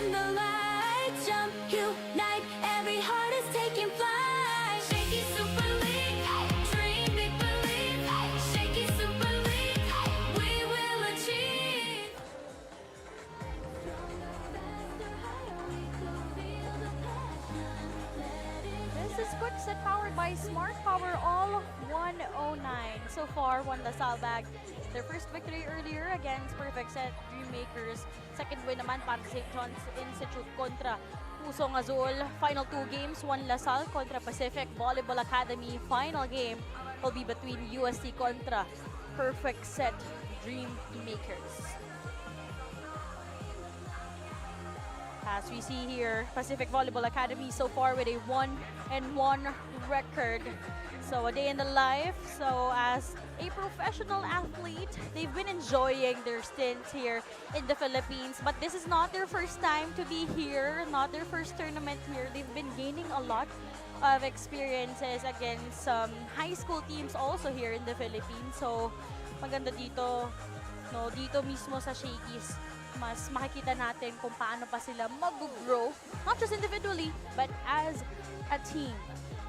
when the lights jump, unite, every heart is taking flight. Shakey Super League, dream, big believe. Shakey Super League, we will achieve. This is Quick Set powered by Smart Power All 109. So far, won the Salbag. Their first victory earlier against Perfect Set Dreammakers. Second win naman para sa St. John's Institute kontra Pusong Azul. Final two games, one Lasal kontra Pacific Volleyball Academy. Final game will be between UST kontra Perfect Set Dreammakers. As we see here, Pacific Volleyball Academy so far with a 1-1 record. So a day in the life. So as a professional athlete, they've been enjoying their stint here in the Philippines. But this is not their first time to be here, not their first tournament here. They've been gaining a lot of experiences against high school teams also here in the Philippines. So maganda dito, no, dito mismo sa Shakey's, mas makikita natin kung paano pa sila mag-grow, not just individually, but as a team.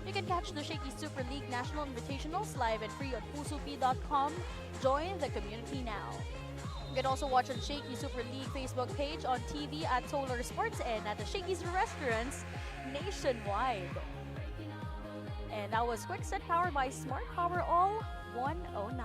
You can catch the Shakey Super League National Invitationals live and free on pusup.com. Join the community now. You can also watch on Shakey Super League Facebook page, on TV at Solar Sports, and at the Shakey's restaurants nationwide. And that was Quick Set powered by Smart Power All 109.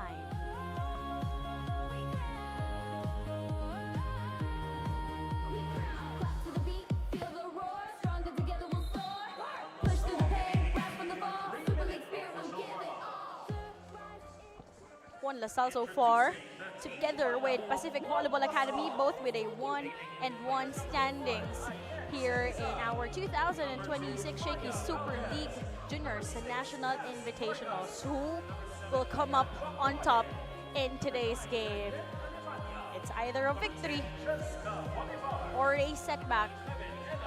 One Lasal so far, together with Pacific Volleyball Academy, both with a 1-1 standings here in our 2026 Shakey Super League Juniors National Invitationals. Who will come up on top in today's game? It's either a victory or a setback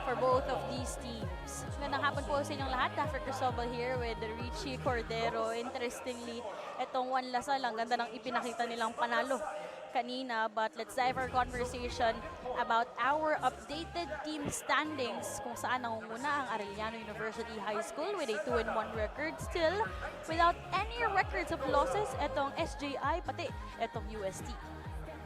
for both of these teams. Magandang hapon po sa inyong lahat. Dapper Cristobal here with Richie Cordero. Interestingly, itong One Lasal, ang ganda ng ipinakita nilang panalo kanina. But let's dive our conversation about our updated team standings, kung saan nangunguna ang Arellano University High School with a 2-1 record. Still, without any records of losses, itong SJI, pati itong UST.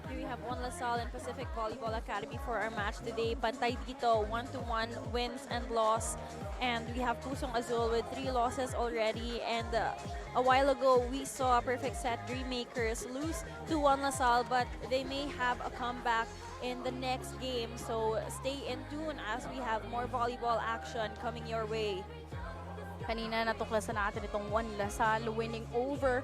We have One Lasal and Pacific Volleyball Academy for our match today. Pantay dito, 1-1 wins and loss. And we have Pusong Azul with 3 losses already. And a while ago, we saw Perfect Set Dreammakers lose to One Lasal, but they may have a comeback in the next game. So stay in tune as we have more volleyball action coming your way. Kanina natuklasan natin itong One Lasal winning over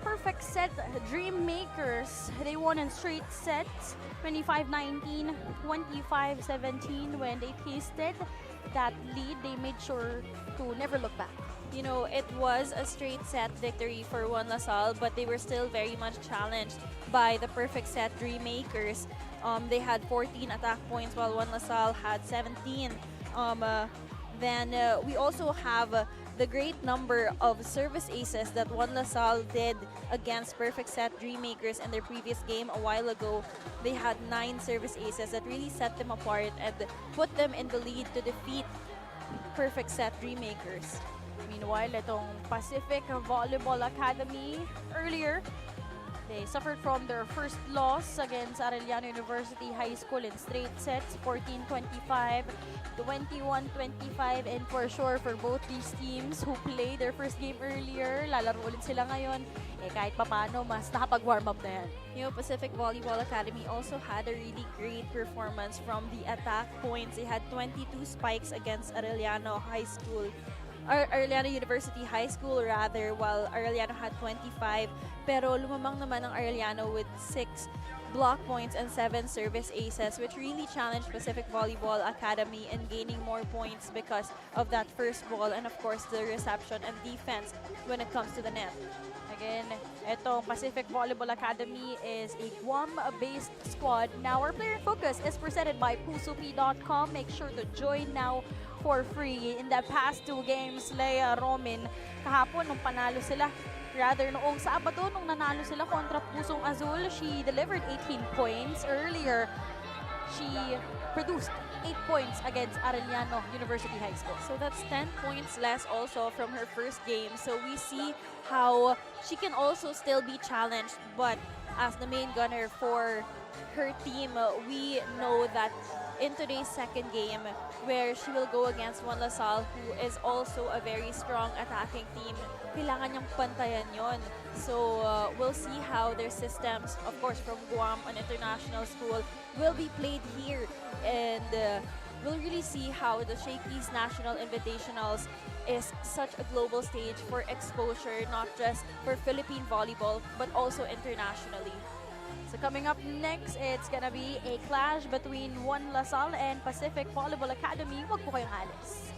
Perfect Set Dreammakers. They won in straight sets, 25-19, 25-17. When they tasted that lead, they made sure to never look back. You know, it was a straight set victory for One Lasal, but they were still very much challenged by the Perfect Set Dreammakers. They had 14 attack points while One Lasal had 17. Then we also have the great number of service aces that One Lasal did against Perfect Set Dreammakers in their previous game a while ago. They had 9 service aces that really set them apart and put them in the lead to defeat Perfect Set Dreammakers. Meanwhile, itong Pacific Volleyball Academy earlier, they suffered from their first loss against Arellano University High School in straight sets, 14-25, 21-25, and for sure for both these teams who played their first game earlier, lalaro ulit sila ngayon, kahit papano, mas nakapag-warm up na yan. You know, Pacific Volleyball Academy also had a really great performance from the attack points. They had 22 spikes against Arellano High School. Arellano University High School rather, while Arellano had 25. Pero lumamang naman ang Arellano with 6 block points and 7 service aces, which really challenged Pacific Volleyball Academy in gaining more points because of that first ball and of course the reception and defense when it comes to the net. Again, itong Pacific Volleyball Academy is a Guam-based squad. Now, our player focus is presented by pusup.com. Make sure to join now for free. In the past 2 games, Leia Romin, kahapon nung panalo sila, rather noong Sabado nung nanalo sila kontra Pusong Azul, she delivered 18 points. Earlier, she produced 8 points against Arellano University High School. So that's 10 points less also from her first game. So we see how she can also still be challenged, but as the main gunner for her team, we know that in today's second game, where she will go against Juan Lasal, who is also a very strong attacking team, kailangan niyang pantayan yon. So we'll see how their systems, of course, from Guam, an international school, will be played here. And we'll really see how the Shakey's National Invitationals is such a global stage for exposure, not just for Philippine volleyball, but also internationally. So coming up next, it's gonna be a clash between Juan Lasal and Pacific Volleyball Academy. Huwag po kayong alis.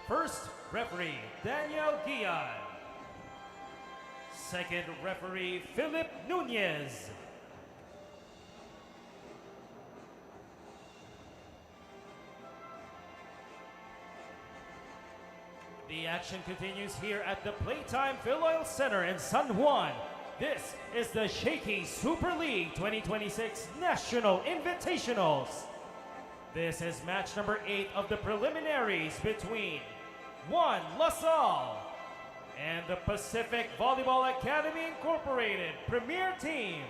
First referee, Daniel Guillan. Second referee, Philip Nunez. The action continues here at the Playtime Philoil Center in San Juan. This is the Shakey Super League 2026 National Invitationals. This is match number 8 of the preliminaries between Juan Lasal and the Pacific Volleyball Academy Incorporated Premier Team.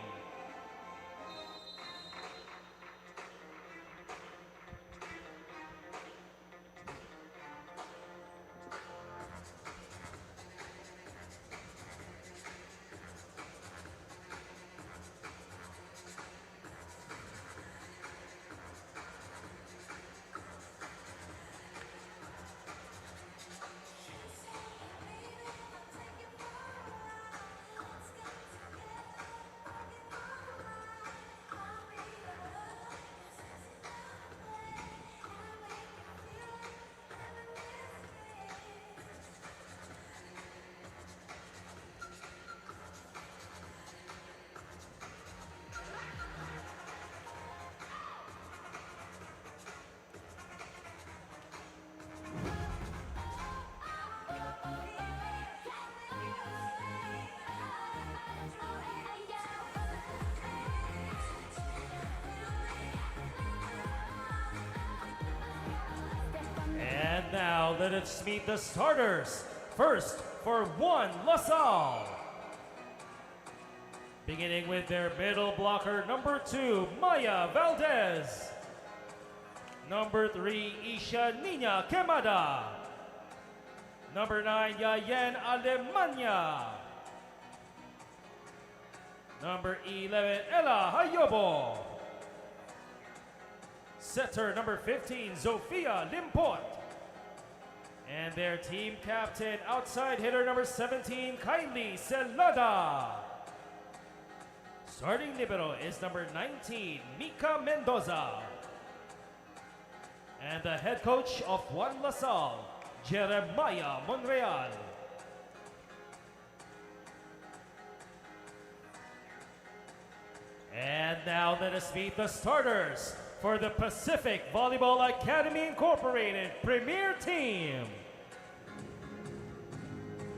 And now let us meet the starters. First, for Juan Lasal. Beginning with their middle blocker, number 2, Maya Valdez. Number 3, Isha Nina Quemada. Number 9, Yayen Alemania. Number 11, Ella Hayobo. Setter number 15, Zofia Limpot. And their team captain, outside hitter number 17, Kylie Celada. Starting libero is number 19, Mika Mendoza. And the head coach of Juan Lasal, Jeremiah Monreal. And now let us meet the starters for the Pacific Volleyball Academy Incorporated Premier Team.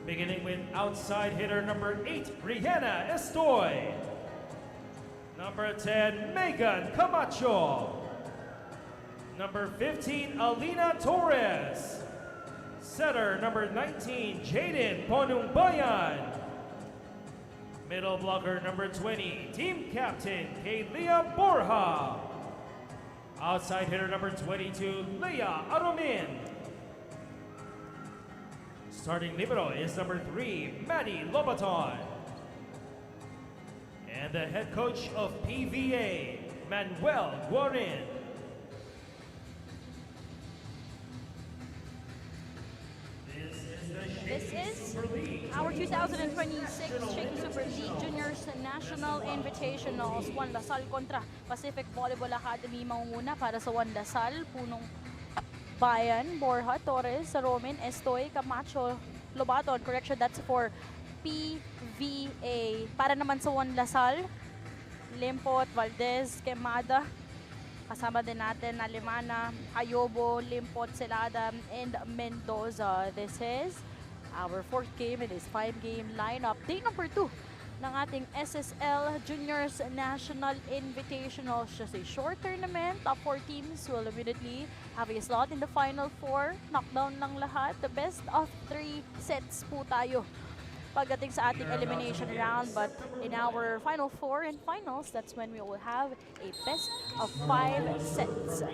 Beginning with outside hitter number 8, Rihanna Estoy. Number 10, Megan Camacho. Number 15, Alina Torres. Setter number 19, Jaden Ponungbayan. Middle blocker number 20, team captain, Kaylia Borja. Outside hitter number 22, Leah Aromin. Starting libero is number 3, Maddie Lobaton. And the head coach of PVA, Manuel Guarin. This is the This is our 2026 Shakey Super League Juniors National Invitationals. Juan Lasal kontra Pacific Volleyball Academy. Mangunguna para sa Juan Lasal, Punong Bayan, Borja, Torres, Roman, Estoy, Camacho, Lobaton. Correction, that's for PVA. Para naman sa Juan Lasal, Limpot, Valdez, Quemada. Kasama din natin Alemana, Hayobo, Limpot, Celada, and Mendoza. This is our fourth game in this 5-game lineup. Day number 2 ng ating SSL Juniors National Invitational. Just a short tournament. Top 4 teams will immediately have a slot in the final 4. Knockdown ng lahat. The best of 3 sets po tayo pagdating sa ating elimination round. But in our final 4 and finals, that's when we will have a best of 5 sets.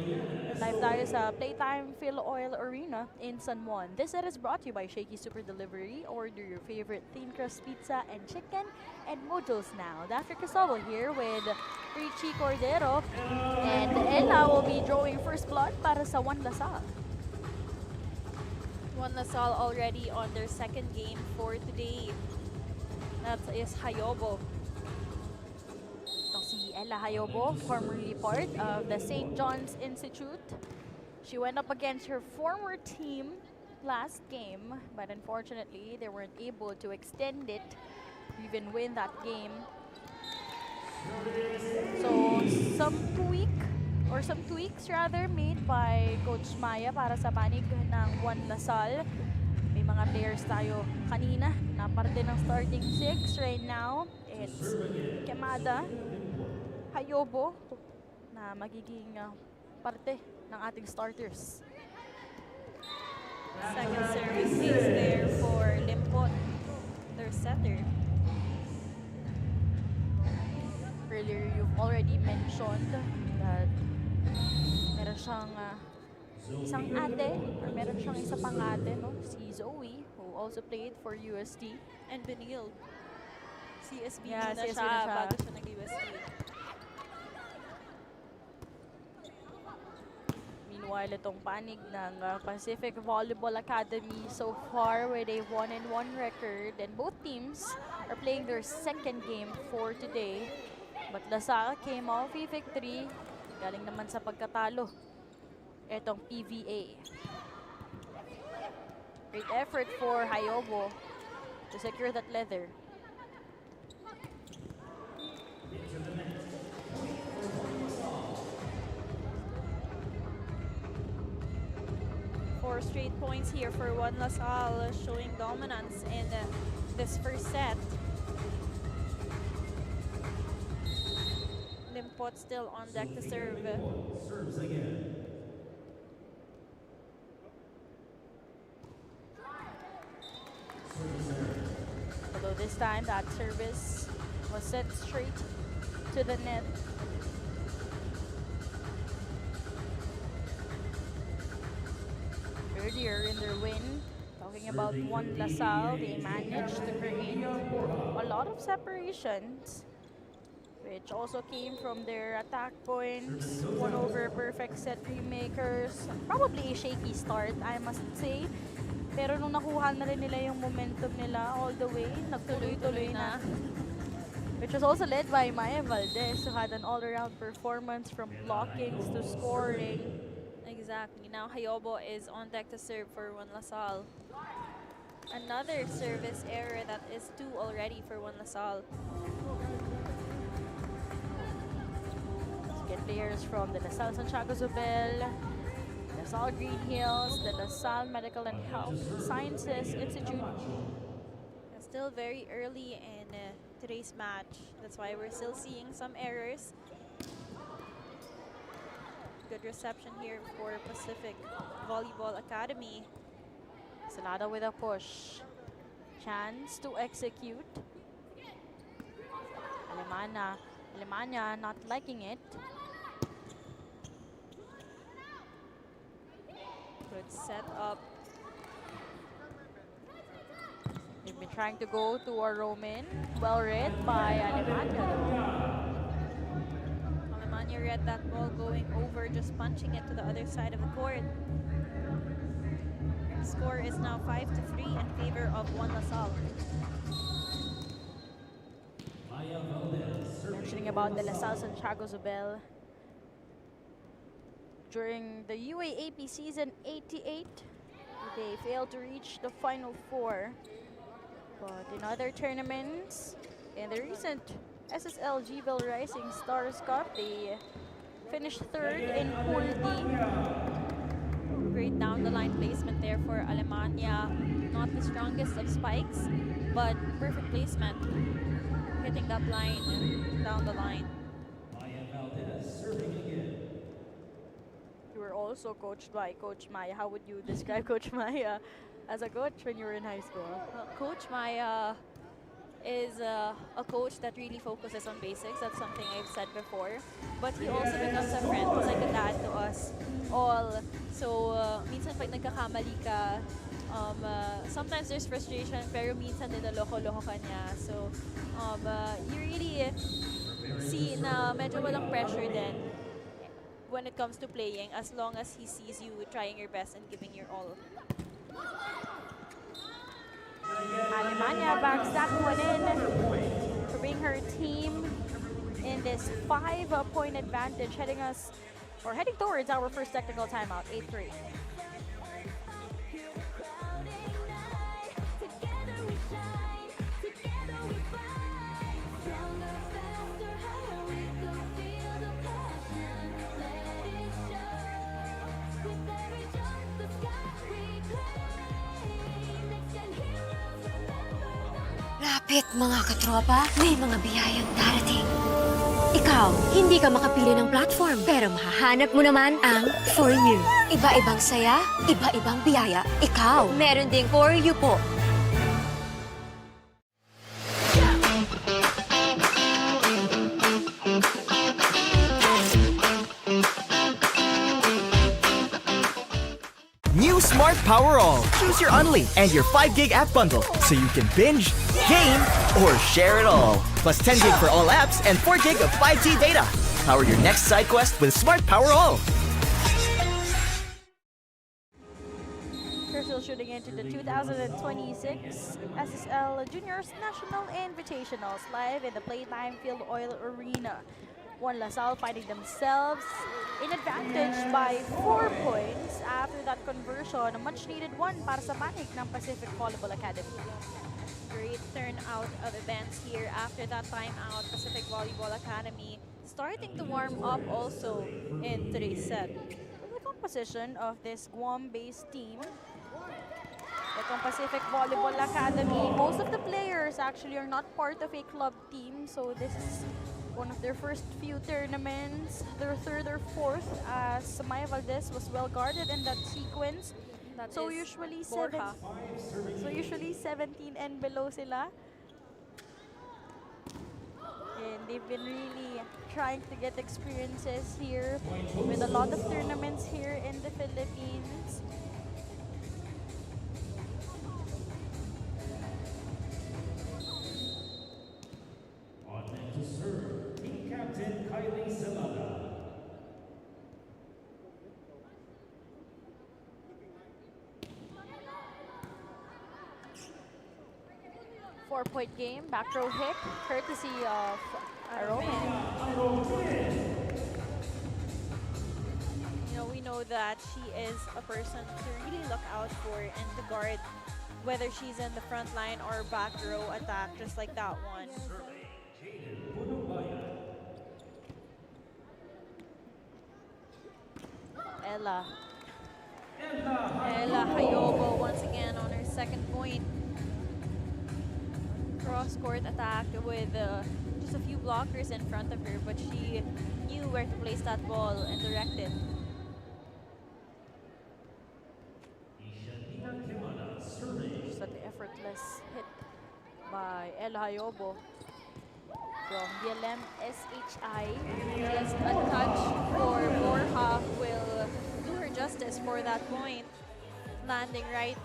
Live tayo sa Playtime Phil Oil Arena in San Juan. This set is brought to you by Shakey Super Delivery. Order your favorite thin crust pizza and chicken and modules now. Dr. Cristóbal here with Richie Cordero, and Ella will be drawing first blood para sa Juan Lasal. Juan Lasal already on their second game for today. That is Hayobo. Itong si Ella Hayobo, formerly part of the St. John's Institute. She went up against her former team last game, but unfortunately, they weren't able to extend it, even win that game. So, some tweaks rather made by Coach Maya para sa panig ng Juan Lasal. May mga players tayo kanina na parte ng starting 6. Right now, it's Quemada, Hayobo na magiging parte ng ating starters. Second service is there for Limpot, their setter. Earlier, you've already mentioned that meron siyang isang ate, or meron siyang isa pang ate, no? Si Zoe, who also played for UST. And Benil. CSB Yeah, na CSB siya na siya. bago siya nag-UST. Meanwhile, itong panig ng Pacific Volleyball Academy so far with a 1-1 record, and both teams are playing their second game for today. But Lasal came off a victory. Galing naman sa pagkatalo itong PVA. Great effort for Hayobo to secure that leather. Four straight points here for Juan Lasal, showing dominance in this first set. Limpot still on deck to serve. Serves again. Although this time that service was sent straight to the net. Earlier in their win, talking about Juan Lasal, they managed to create a lot of separations, which also came from their attack points, won over perfect set remakers. Probably a shaky start, I must say. Pero nung nakuha na rin nila yung momentum nila all the way, nagtuloy-tuloy na. Which was also led by Maya Valdez, who had an all-around performance from blockings to scoring. Exactly. Now Hayobo is on deck to serve for Juan Lasal. Another service error, that is 2 already for Juan Lasal. Get players from the LaSalle Santiago Zobel, LaSalle Green Hills, the LaSalle Medical and Health Sciences Institute. Still very early in today's match. That's why we're still seeing some errors. Good reception here for Pacific Volleyball Academy. Salada with a push. Chance to execute. Alemania not liking it. Good set up. They've been trying to go to a Roman. Well read by Alemania. Alemania read that ball going over, just punching it to the other side of the court. Score is now 5-3 in favor of One LaSalle. Mentioning about the LaSalle Santiago Zubel. During the UAAP season 88, they failed to reach the Final Four. But in other tournaments, in the recent SSL GBL Rising Stars Cup, they finished third in Pool D. Great down the line placement there for Alemania. Not the strongest of spikes, but perfect placement. Hitting that line and down the line. You were also coached by Coach Maya. How would you describe Coach Maya as a coach when you were in high school? Coach Maya is a coach that really focuses on basics. That's something I've said before. But he also becomes a friend. He's like a dad to us all. So, minsan pag nagkakamali ka, sometimes there's frustration, pero minsan nilaloko-loko ka niya. So, you really see na medyo walang pressure din when it comes to playing, as long as he sees you trying your best and giving your all. Alemania backs that one in to bring her team in this 5-point advantage, heading towards our first technical timeout, 8-3. Together we shine, together we fight. Stronger, faster, higher we go. Feel the passion, let it show. With every jump, the sky we claim. Next gen heroes, remember the Lapit mga katropa, may mga biyayang darating. Ikaw, hindi ka makapili ng platform, pero mahahanap mo naman ang For You. Iba-ibang saya, iba-ibang biyaya. Ikaw, meron ding For You po. New Smart Power All. Choose your Unli and your 5 gig app bundle so you can binge, game, or share it all. Plus 10 gig for all apps and 4 gig of 5G data. Power your next side quest with Smart Power All. We're still shooting into the 2026 SSL Juniors National Invitationals live in the Playtime Field Oil Arena. One LaSalle finding themselves in advantage by 4 points after that conversion, a much-needed one para sa panig ng Pacific Volleyball Academy. Great turnout of events here after that timeout. Pacific Volleyball Academy starting to warm up also in today's set. The composition of this Guam-based team, the Pacific Volleyball Academy, most of the players actually are not part of a club team, so this is one of their first few tournaments, their third or fourth, as Maya Valdez was well guarded in that sequence. So usually Borja. 17 and below sila. And they've been really trying to get experiences here with a lot of tournaments here in the Philippines. Captain Kylie Salada. 4-point game, back row hit, courtesy of Aromen. You know, we know that she is a person to really look out for and to guard, whether she's in the front line or back row attack, just like that one. Ella. Ella Hayobo once again on her second point. Cross-court attack with just a few blockers in front of her, but she knew where to place that ball and direct it. Just an effortless hit by Ella Hayobo from BLM SHI. Just a touch for Borja will do her justice for that point. Landing right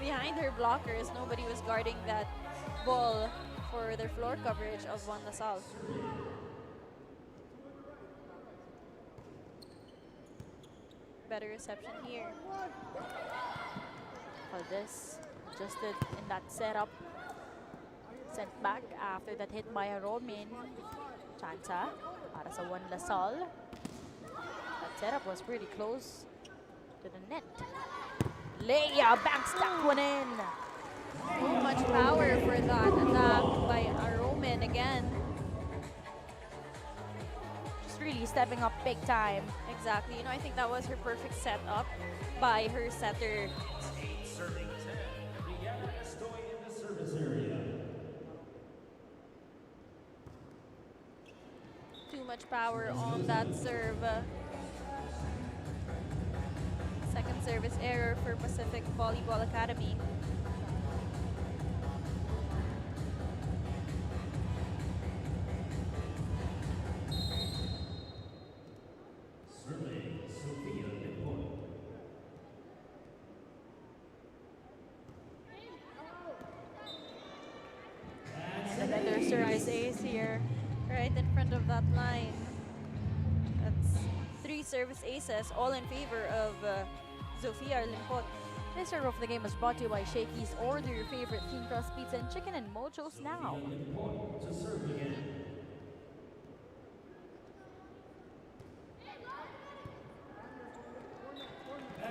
behind her blockers. Nobody was guarding that ball for their floor coverage of One LaSalle. better reception here. Valdez adjusted in that setup. Sent back after that hit by Romin. Chansa para sa Juan Lasal. That setup was pretty close to the net. Leia backstack one in. So much power for that attack by Romin again. She's really stepping up big time. Exactly. You know, I think that was her perfect setup by her setter. Serving 10, Brianna Estoy in the service area. Too much power on that serve. Second service error for Pacific Volleyball Academy. Serving Sophia Limpon. And another service ace here. Right in front of that line. That's 3 service aces, all in favor of Zofia Limpot. This serve of the game is brought to you by Shakey's. Order your favorite thin crust pizza and chicken and mochos now. Limpon to serve again.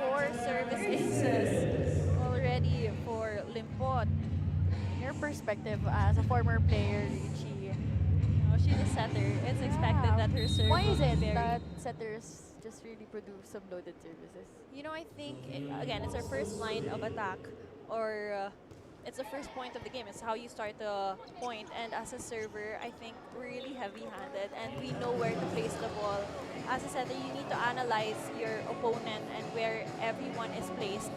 4 service aces already for Limpot. In your perspective as a former player, Richie, Oh, she's a setter. It's expected that her serve why will is be it very... that setters just really produce some loaded services? You know, I think, again, it's our first line of attack, or it's the first point of the game. It's how you start the point. And as a server, I think we're really heavy-handed, and we know where to place the ball. As a setter, you need to analyze your opponent and where everyone is placed.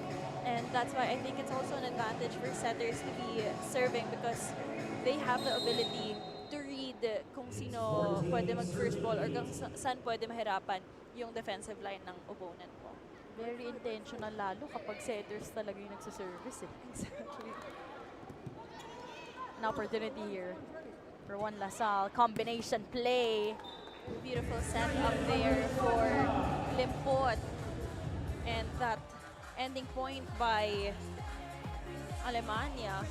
And that's why I think it's also an advantage for setters to be serving, because they have the ability to read kung sino pwede mag-first ball or kung saan pwede mahirapan yung defensive line ng opponent mo. Very intentional lalo kapag setters talaga yung nagsaservice eh. Exactly. An opportunity here for Juan Lasal. Combination play. Beautiful set up there for Limpot. And that ending point by Alemania.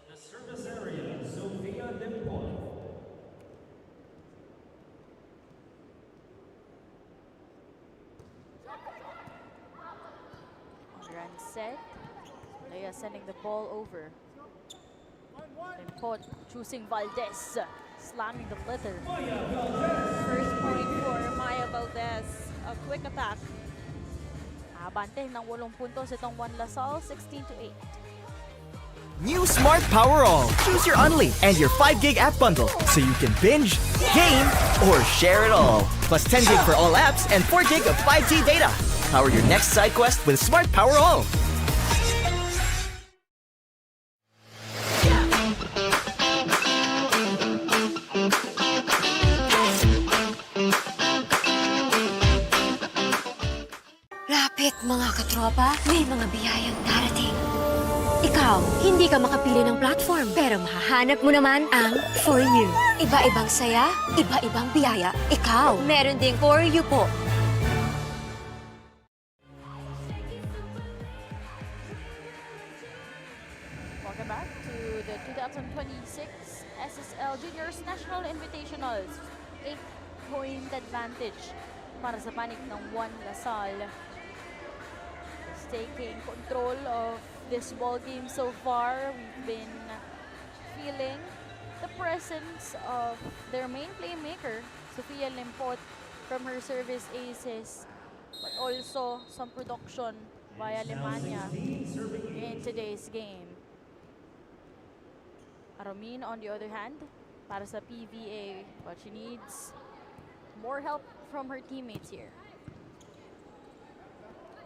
The service area, Sophia Limpon. Run set. Leia sending the ball over. Limpot choosing Valdez. Slamming the blitter. First point for Maya Valdez. A quick attack. Abante ng 8 puntos itong Juan Lasal, 16-8. New Smart Power All. Choose your Unli and your 5 gig app bundle so you can binge, game, or share it all. Plus 10 gig for all apps and 4 gig of 5G data. Power your next side quest with Smart Power All. Lapit mga katropa, may mga biyayang darating. Ikaw, hindi ka makapili ng platform, pero mahahanap mo naman ang For You. Iba-ibang saya, iba-ibang biyaya. Ikaw, meron ding For You po. Welcome back to the 2026 SSL Juniors National Invitationals. 8-point advantage para sa panig ng Juan Lasal. Is taking control of this ball game so far. We've been feeling the presence of their main playmaker, Sofia Limpot, from her service aces, but also some production by Alemania in today's game. Aromin, on the other hand, para sa PVA, but she needs more help from her teammates here.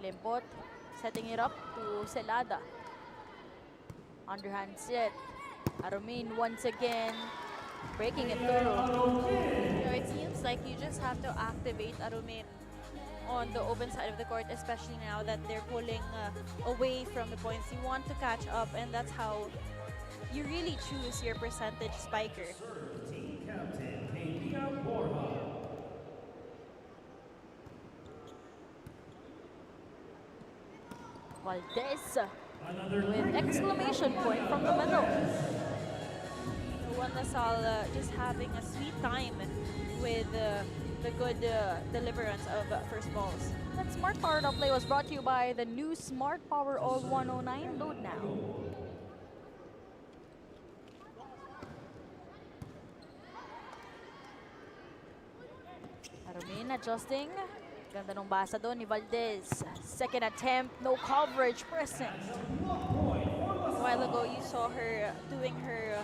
Limpot setting it up to Celada. Underhand set. Aromin once again breaking it through. You know, it seems like you just have to activate Arumin on the open side of the court, especially now that they're pulling away from the points. You want to catch up, and that's how you really choose your percentage spiker. Team captain, Valdez with exclamation point from the middle. Juan Lasal just having a sweet time with the good deliverance of first balls. That Smart Power Up Play was brought to you by the new Smart Power All 109. Load now. Arumin adjusting. Ganda nung basa doon ni Valdez. Second attempt, no coverage present. A while ago, you saw her doing her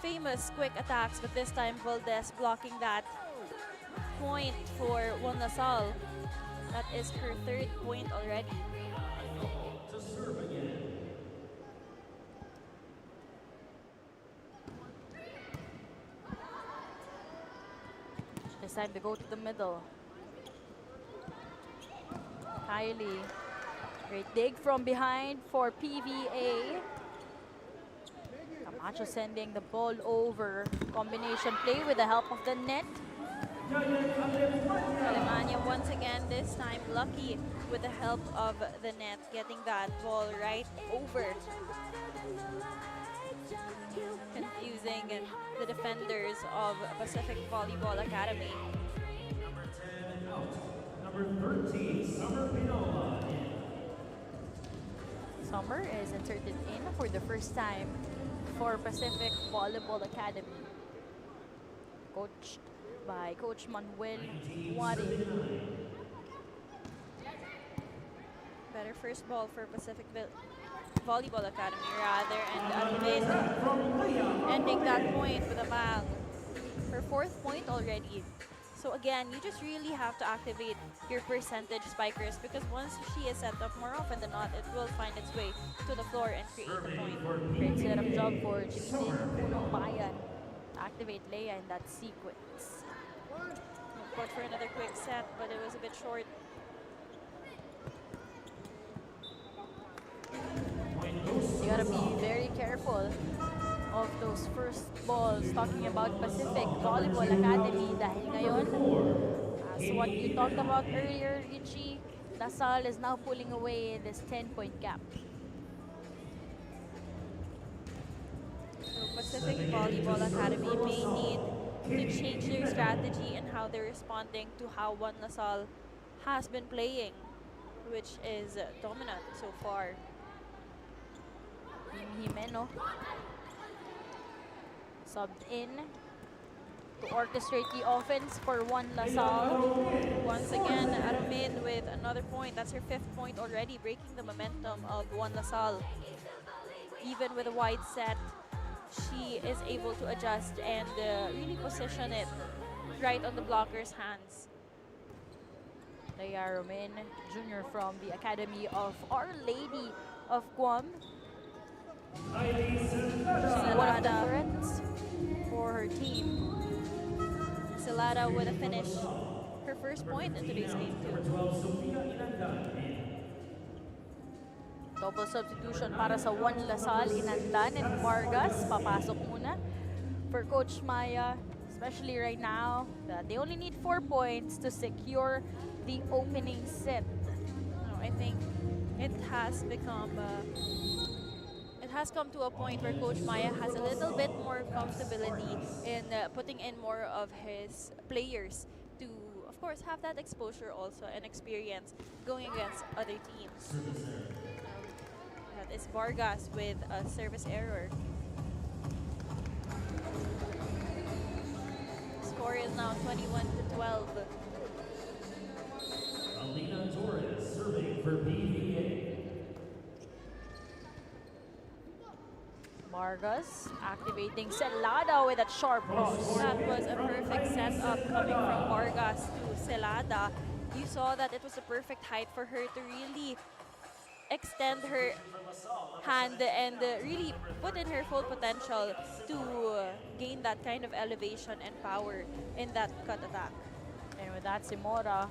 famous quick attacks, but this time Valdez blocking that point for Juan Lasal. That is her third point already. This time to go to the middle. Kylie. Great dig from behind for PVA. Camacho sending the ball over. Combination play with the help of the net. Alemania once again, this time lucky with the help of the net, getting that ball right over. Confusing the defenders of Pacific Volleyball Academy. Number 13, Summer Pinola. Summer is inserted in for the first time for Pacific Volleyball Academy. Coached by Coach Manuel Wari. Better first ball for Pacific Volleyball Academy rather, and Alvin ending that point with a bang. Her fourth point already. So again, you just really have to activate your percentage spikers, because once she is set up, more often than not, it will find its way to the floor and create a point. Great setup job for Jimmy Punong Bayan. Activate Leia in that sequence. Looked for another quick set, but it was a bit short. You gotta be very careful of those first balls. Talking about Pacific Volleyball Academy, dahil ngayon, as what you talked about earlier, Richie, Lasal is now pulling away this 10-point gap. So Pacific Volleyball Academy may need to change their strategy and how they're responding to how Juan Lasal has been playing, which is dominant so far. Jimeno subbed in to orchestrate the offense for Juan Lasal. Once again, Arumin with another point. That's her fifth point already, breaking the momentum of Juan Lasal. Even with a wide set, she is able to adjust and really position it right on the blocker's hands. Leia Romin Jr. from the Academy of Our Lady of Guam. She's one of the threats for her team. Celada with a finish. Her first point in today's game too. Double substitution para sa Juan Lasal, Inandan and Vargas. Papasok muna for Coach Maya, especially right now. That they only need 4 points to secure the opening set. I think it has become it has come to a point where Coach Maya has a little bit more comfortability in putting in more of his players to, of course, have that exposure also and experience going against other teams. That is Vargas with a service error. Score is now 21-12. Alina Torres serving for PVA. Vargas activating Celada with that sharp cross. That was a perfect setup coming from Vargas to Celada. You saw that it was a perfect height for her to really extend her hand and really put in her full potential to gain that kind of elevation and power in that cut attack. And with that, Simora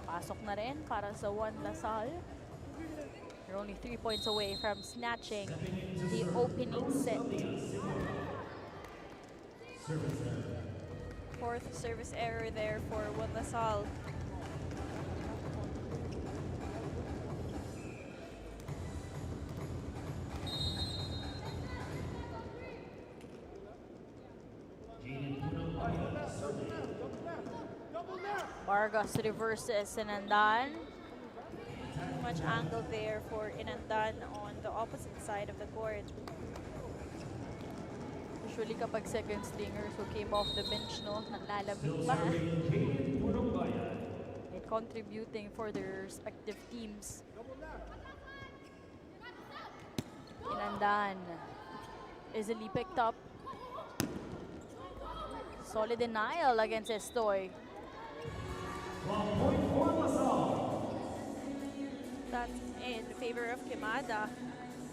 pasok na rin para sa Juan Lasal. They're only 3 points away from snatching the opening set. Fourth service error there for Juan Lasal. Vargas reverses Inandan. Too much angle there for Inandan on the opposite side of the court. Usually kapag second stringers who came off the bench, no, nanlalamig pa. And contributing for their respective teams. Inandan easily picked up. Solid denial against Estoy. That's in favor of Quemada,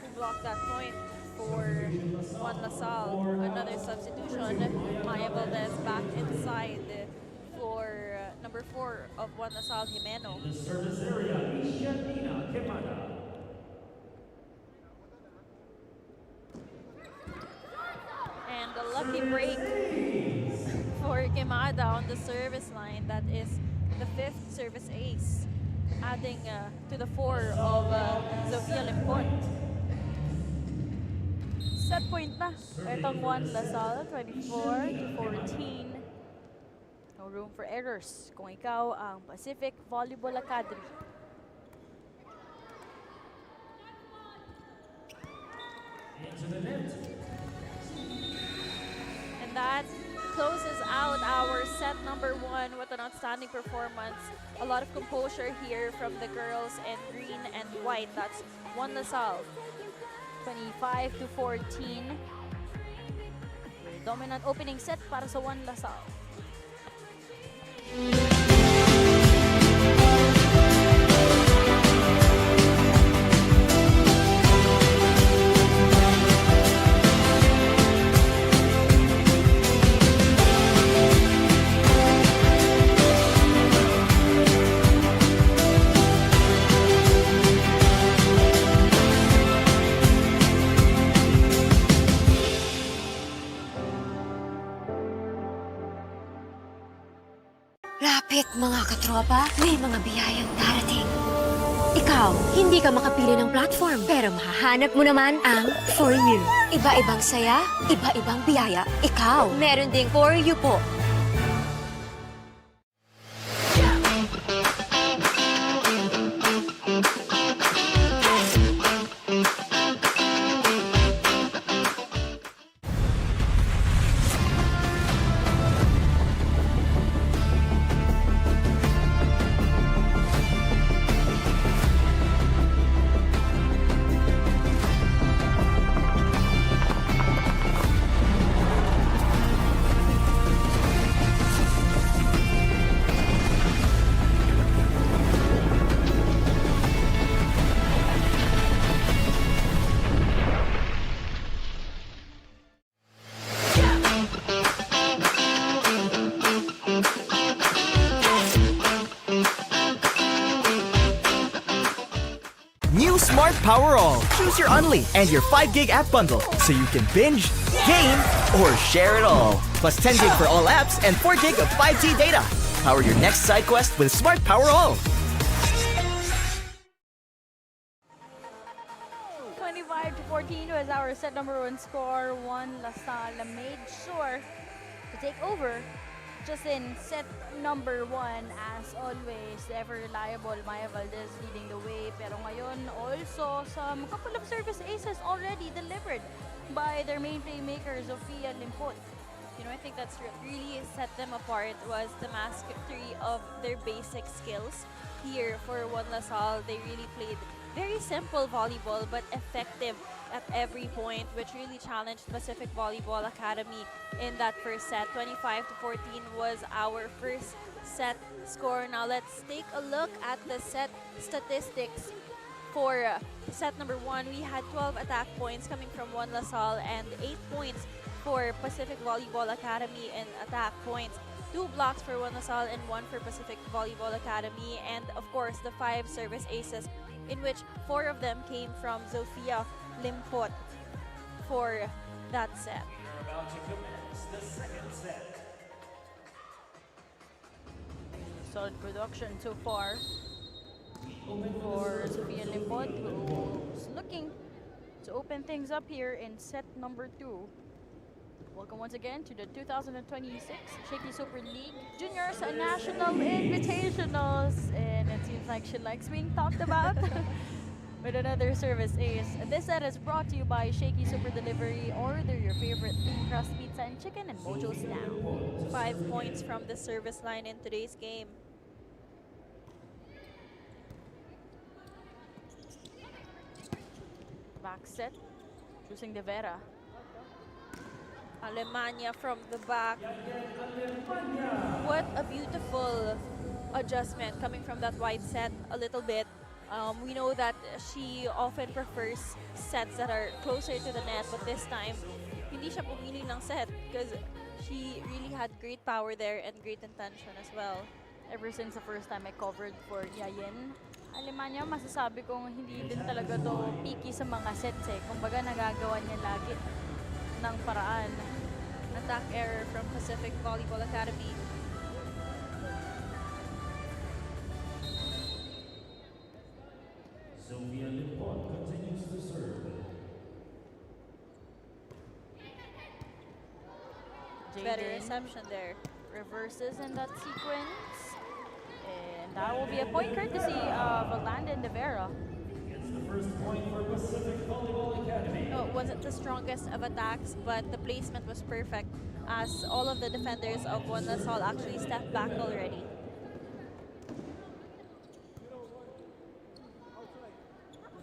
who blocked that point for Juan Lasal. Another substitution. Maya Valdez back inside for number 4 of Juan Lasal, Jimeno. The service area, Ishanina Kemada. And a lucky break for Quemada on the service line. That is the 5th service ace, adding to the 4 of Sofia Limpon. Set point na. Itong Juan Lasal, 24-14. No room for errors kung ikaw ang Pacific Volleyball Academy. Into the net. And that closes out our set number 1 with an outstanding performance. A lot of composure here from the girls in green and white. That's Juan Lasal. 25-14. Dominant opening set para sa Juan Lasal. Lapit mga katropa, may mga biyayang darating. Ikaw, hindi ka makapili ng platform, pero mahahanap mo naman ang For You. Iba-ibang saya, iba-ibang biyaya. Ikaw, meron ding For You po. New Smart Power All. Choose your Unli and your 5 gig app bundle so you can binge, game, or share it all. Plus 10 gig for all apps and 4 gig of 5G data. Power your next side quest with Smart Power All. 25-14 was our set number 1 score. Juan Lasal made sure to take over just in set number 1. As always, the ever reliable Maya Valdez leading the way. Pero ngayon also some couple of service aces already delivered by their main playmakers, Sofia Limpon. You know, I think that's what really set them apart was the mastery of their basic skills. Here for Juan Lasal, they really played very simple volleyball but effective at every point, which really challenged Pacific Volleyball Academy in that first set. 25-14 was our first set score. Now let's take a look at the set statistics. For set number 1, we had 12 attack points coming from Juan Lasal and 8 points for Pacific Volleyball Academy in attack points. 2 blocks for Juan Lasal and 1 for Pacific Volleyball Academy. And of course, the 5 service aces, in which 4 of them came from Sofia Limpot for that set. We're about to commence the second set. Solid production so far for Sofia Limpot, who's looking to open things up here in set number 2. Welcome once again to the 2026 Shakey Super League Juniors National Invitationals. And it seems like she likes being talked about with another service ace. And this set is brought to you by Shakey Super Delivery. Order your favorite thin crust pizza and chicken and Mojo's now. 5 points from the service line in today's game. Back set, choosing De Vera. Alemania from the back. What a beautiful adjustment coming from that wide set a little bit. We know that she often prefers sets that are closer to the net, but this time, hindi siya pumili ng set because she really had great power there and great intention as well. Ever since the first time I covered for Yayin, Alemania, masasabi kong hindi din talaga to picky sa mga sets eh. Kumbaga nagagawa niya lagi ng paraan. Attack error from Pacific Volleyball Academy. Sylvia Lippon continues to serve. Better Jaden reception there. reverses in that sequence. And that will be a point courtesy of Landon De Vera. Gets the first point for Pacific Volleyball Academy. No, it wasn't the strongest of attacks, but the placement was perfect as all of the defenders of One LaSalle actually stepped back already.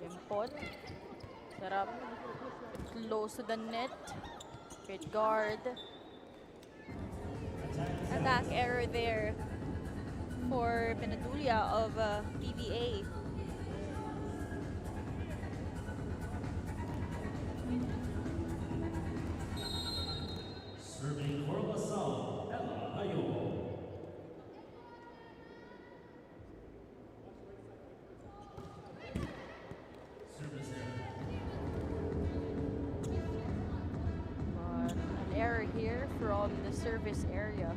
Limpot. Set up close to the net. Great guard. Attack error there for Penadulia of PVA. Serving for LaSalle, Ella Ayobo. Service error. But an error here from the service area.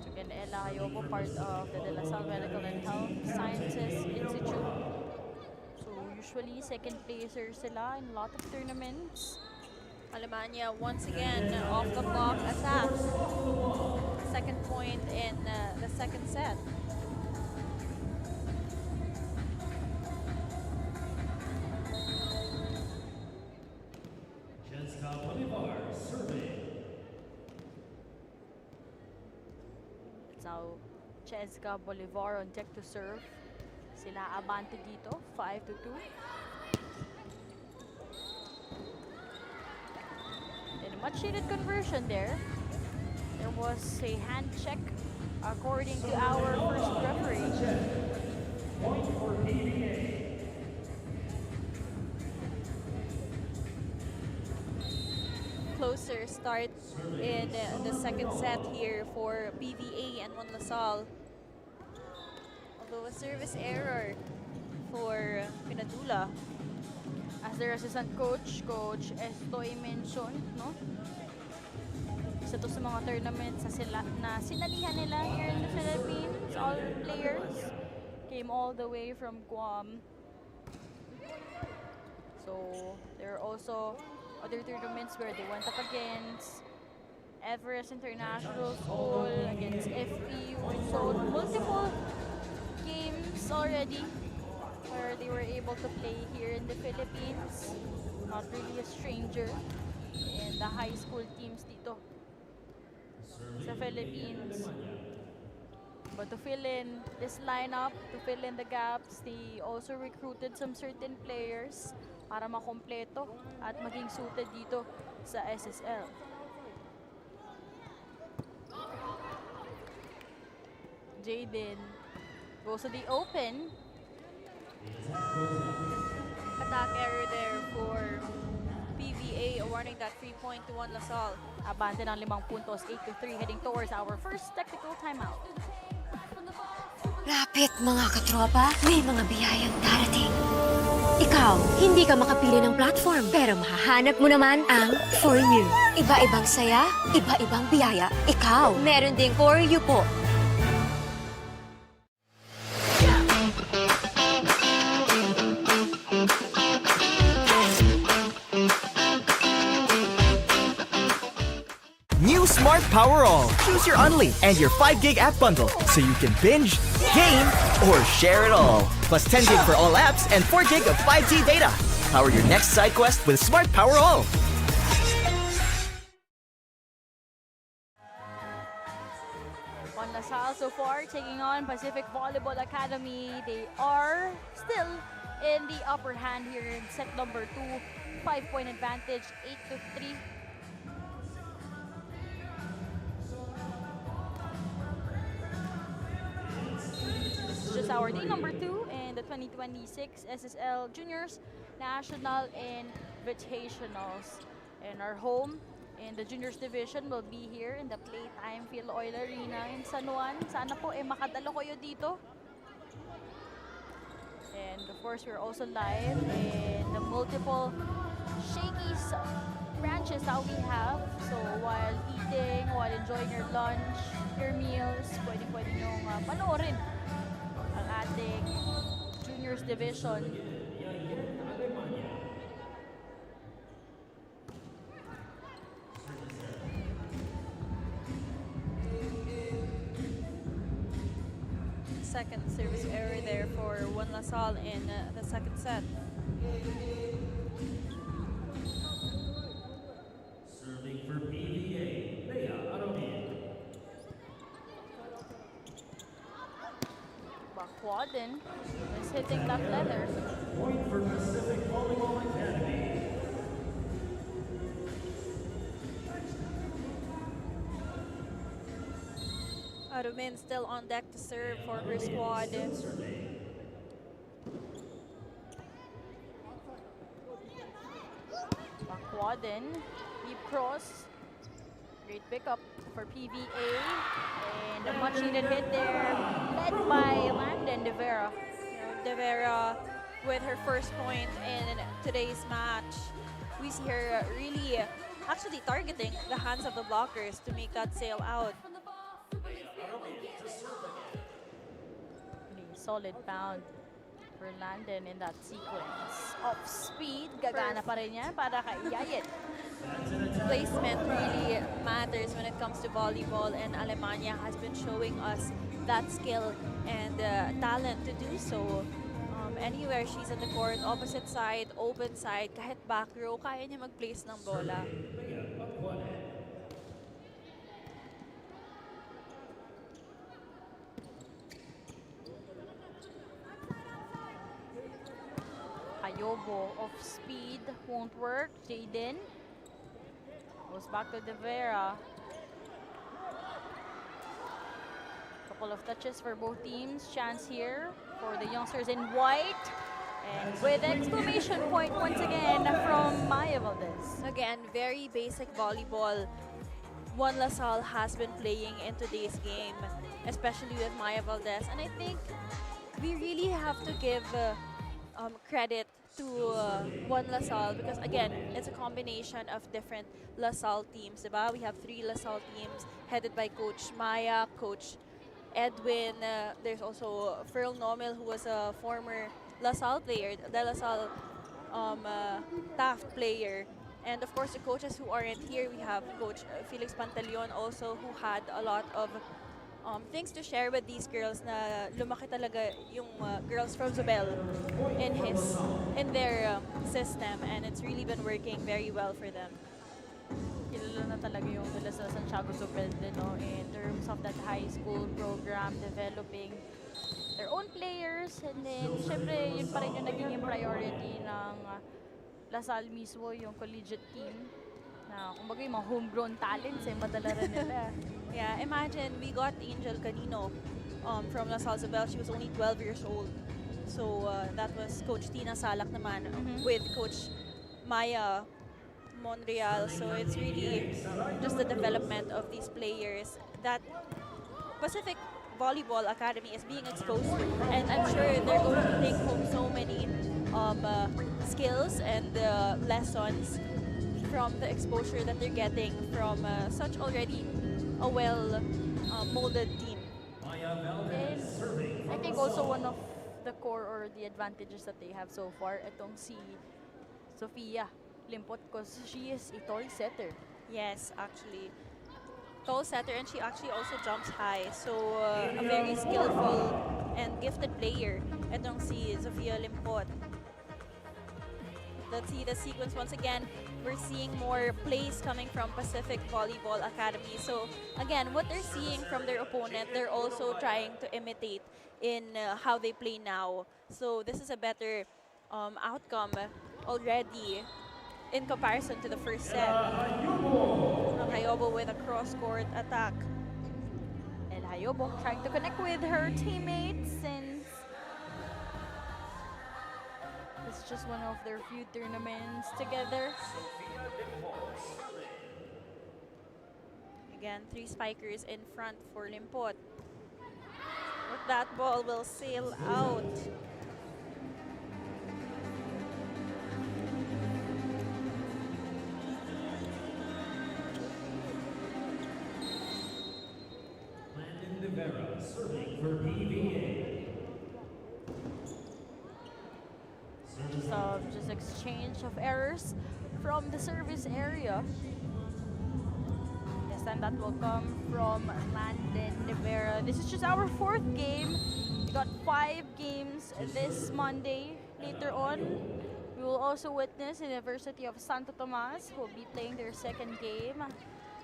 Again, Ella Ayobo, part of the De La Salle Medical and Health Sciences Institute. So usually second placers sila in a lot of tournaments. Alemania once again off the block attack. Second point in the second set. Jessica Bolivar serving. So Cheska Bolivar on deck to serve. Sila abante dito, 5-2. And a much needed conversion there. There was a hand check according to our first referee. Point for PVA. Closer start in the second set here for PVA and One LaSalle. Although a service error for Pinadula. As their assistant coach, Coach Estoy mentioned, no? Isa to sa mga tournaments na sinalihan nila here in the Philippines. All players came all the way from Guam. So there are also other tournaments where they went up against Everest International School, against FEU. So multiple games already where they were able to play here in the Philippines. Not really a stranger in the high school teams dito sa Philippines. But to fill in this lineup, to fill in the gaps, they also recruited some certain players para makompleto at maging suited dito sa SSL. Jaden goes to the open. Attack error there for PVA, awarding that 3 point to One LaSalle. Abante ng 5 puntos, 8-3, heading towards our first technical timeout. Lapit mga katropa, may mga biyayang darating. Ikaw, hindi ka makapili ng platform, pero mahahanap mo naman ang For You. Iba-ibang saya, iba-ibang biyaya. Ikaw, meron ding For You po. Smart Power All. Choose your Unli and your 5 gig app bundle so you can binge, game, or share it all. Plus 10 gig for all apps and 4 gig of 5G data. Power your next side quest with Smart Power All. One LaSalle so far taking on Pacific Volleyball Academy. They are still in the upper hand here in set number 2. 5-point advantage, 8-3. This is just our day number 2 in the 2026 SSL Juniors National Invitationals. And our home in the Juniors Division will be here in the Playtime Phil Oil Arena in San Juan. Sana po makadalo kayo dito. And of course, we're also live in the multiple Shakey's branches that we have. So while eating, while enjoying your lunch, your meals, pwede nyong panoorin ang ating Juniors Division. Second service error there for One LaSalle in the second set. Serving for PVA, Leia Aromin. Bakwaden is hitting that leather. Point for Pacific Volleyball Academy. Arumin still on deck to serve for her squad. Bakwaden, deep cross. Great pickup for PVA. And a much needed hit there, led by Landon De Vera. De Vera with her first point in today's match. We see her really actually targeting the hands of the blockers to make that sail out. Solid pound for Landon in that sequence. Off speed, gagana pa rin yan para kay Yayet. Placement really matters when it comes to volleyball, and Alemania has been showing us that skill and talent to do so. Anywhere she's in the court, opposite side, open side, kahit back row, kaya niya mag-place ng bola. Ayobo off speed, won't work. Jaden goes back to De Vera. Couple of touches for both teams. Chance here for the youngsters in white. And with exclamation point once again from Maya Valdez. Again, very basic volleyball. One LaSalle has been playing in today's game, especially with Maya Valdez. And I think we really have to give credit to One LaSalle because, again, it's a combination of different LaSalle teams. Diba? We have 3 LaSalle teams headed by Coach Maya, Coach Edwin. There's also Ferl Nomel, who was a former LaSalle player, the LaSalle Taft player. And of course, the coaches who aren't here, we have Coach Felix Pantaleon also, who had a lot of things to share with these girls na lumaki talaga yung girls from Zobel in their system, and it's really been working very well for them. Kilala na talaga yung nila sa Santiago Zobel din, no, in terms of that high school program, developing their own players, and then syempre yun pa rin yung naging priority ng LaSalle mismo, yung collegiate team na kumbaga yung mga homegrown talents madala rin nila. Yeah, imagine we got Angel Canino from LaSalle Zobel. She was only 12 years old. So that was Coach Tina Salak naman with Coach Maya Monreal. So it's really just the development of these players that Pacific Volleyball Academy is being exposed to. And I'm sure they're going to take home so many skills and lessons from the exposure that they're getting from such already a well-molded team. And I think also one of the core or the advantages that they have so far, itong si Sofia Limpot, because she is a tall setter. Yes, actually. tall setter, and she actually also jumps high. So a very skillful and gifted player itong si Sofia Limpot. Let's see the sequence once again. We're seeing more plays coming from Pacific Volleyball Academy. So again, what they're seeing from their opponent, they're also trying to imitate in how they play now. So this is a better outcome already in comparison to the first set. Hayobo with a cross-court attack. And Hayobo trying to connect with her teammates since it's just one of their few tournaments together. Again, 3 spikers in front for Limpot. But that ball will sail out. Serving for PVA. Just exchange of errors from the service area. This time that will come from Landon Rivera. This is just our 4th game. We got 5 games this Monday. Later on, we will also witness University of Santo Tomas who will be playing their 2nd game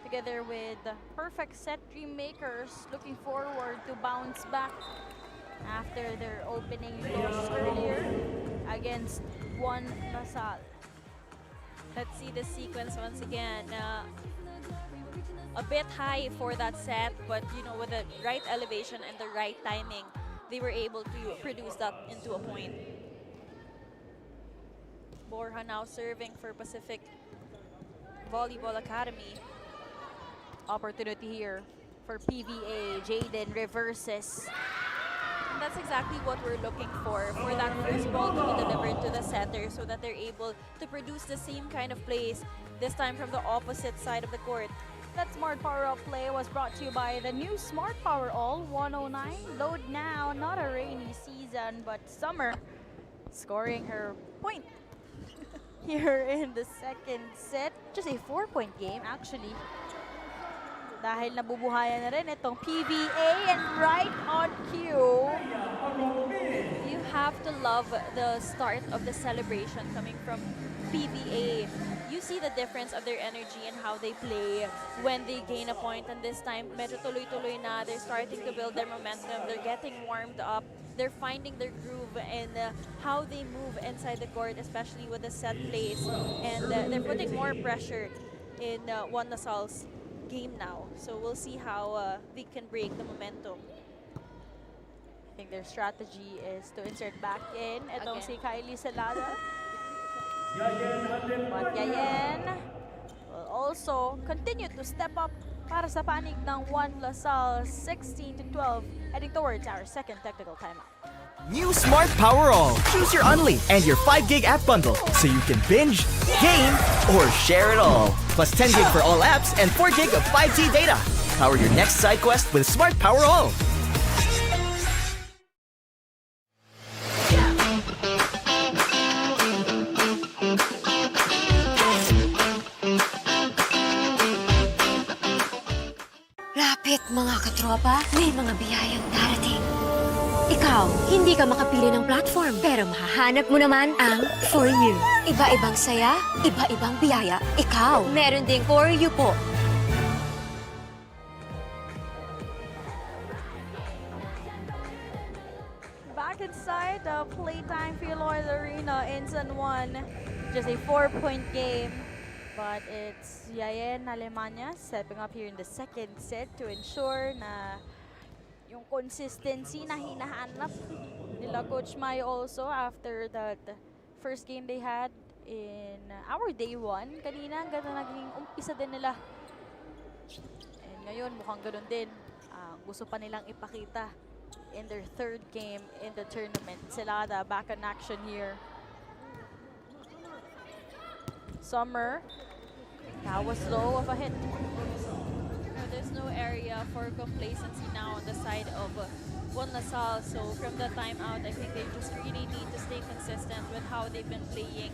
together with Perfect Set Dream Makers, looking forward to bounce back after their opening loss earlier against Juan Lasal. Let's see the sequence once again. A bit high for that set, but you know, with the right elevation and the right timing, they were able to produce that into a point. Borja now serving for Pacific Volleyball Academy. Opportunity here for PVA. Jaden reverses. And that's exactly what we're looking for that first ball to be delivered to the setter so that they're able to produce the same kind of plays, this time from the opposite side of the court. That Smart Power Up play was brought to you by the new Smart Power All 109. Load now, not a rainy season, but summer. Scoring her point here in the 2nd set. Just a 4-point game, actually. Dahil nabubuhayan na rin itong PVA and right on cue. You have to love the start of the celebration coming from PVA. You see the difference of their energy and how they play when they gain a point. And this time, medyo tuloy-tuloy na. They're starting to build their momentum. They're getting warmed up. They're finding their groove and how they move inside the court, especially with the set plays. And they're putting more pressure in Juan Lasal's game now. So we'll see how they can break the momentum. I think their strategy is to insert back in itong Again. si Kylie Salada. But Yayen will also continue to step up para sa panig ng Juan Lasal, 16-12, heading towards our 2nd technical timeout. New Smart Power All. Choose your Unli and your 5 gig app bundle so you can binge, game, or share it all. Plus 10 gig for all apps and 4 gig of 5G data. Power your next side quest with Smart Power All. Lapit mga katropa, may mga biyayang darating. Ikaw, hindi ka makapili ng platform, pero mahahanap mo naman ang For You. Iba-ibang saya, iba-ibang biyaya. Ikaw, meron ding For You po. Back inside the Playtime Philoil Arena in San Juan. Just a 4-point game. But it's Yayen Alemania stepping up here in the 2nd set to ensure na yung consistency na hinahanap nila Coach Mayo also after that first game they had in our day 1. Kanina, ganda naging umpisa din nila. And ngayon, mukhang ganun din. Gusto pa nilang ipakita in their 3rd game in the tournament. Celada back in action here. Summer, that was low of a hit. There's no area for complacency now on the side of Juan Lasal. So from the timeout, I think they just really need to stay consistent with how they've been playing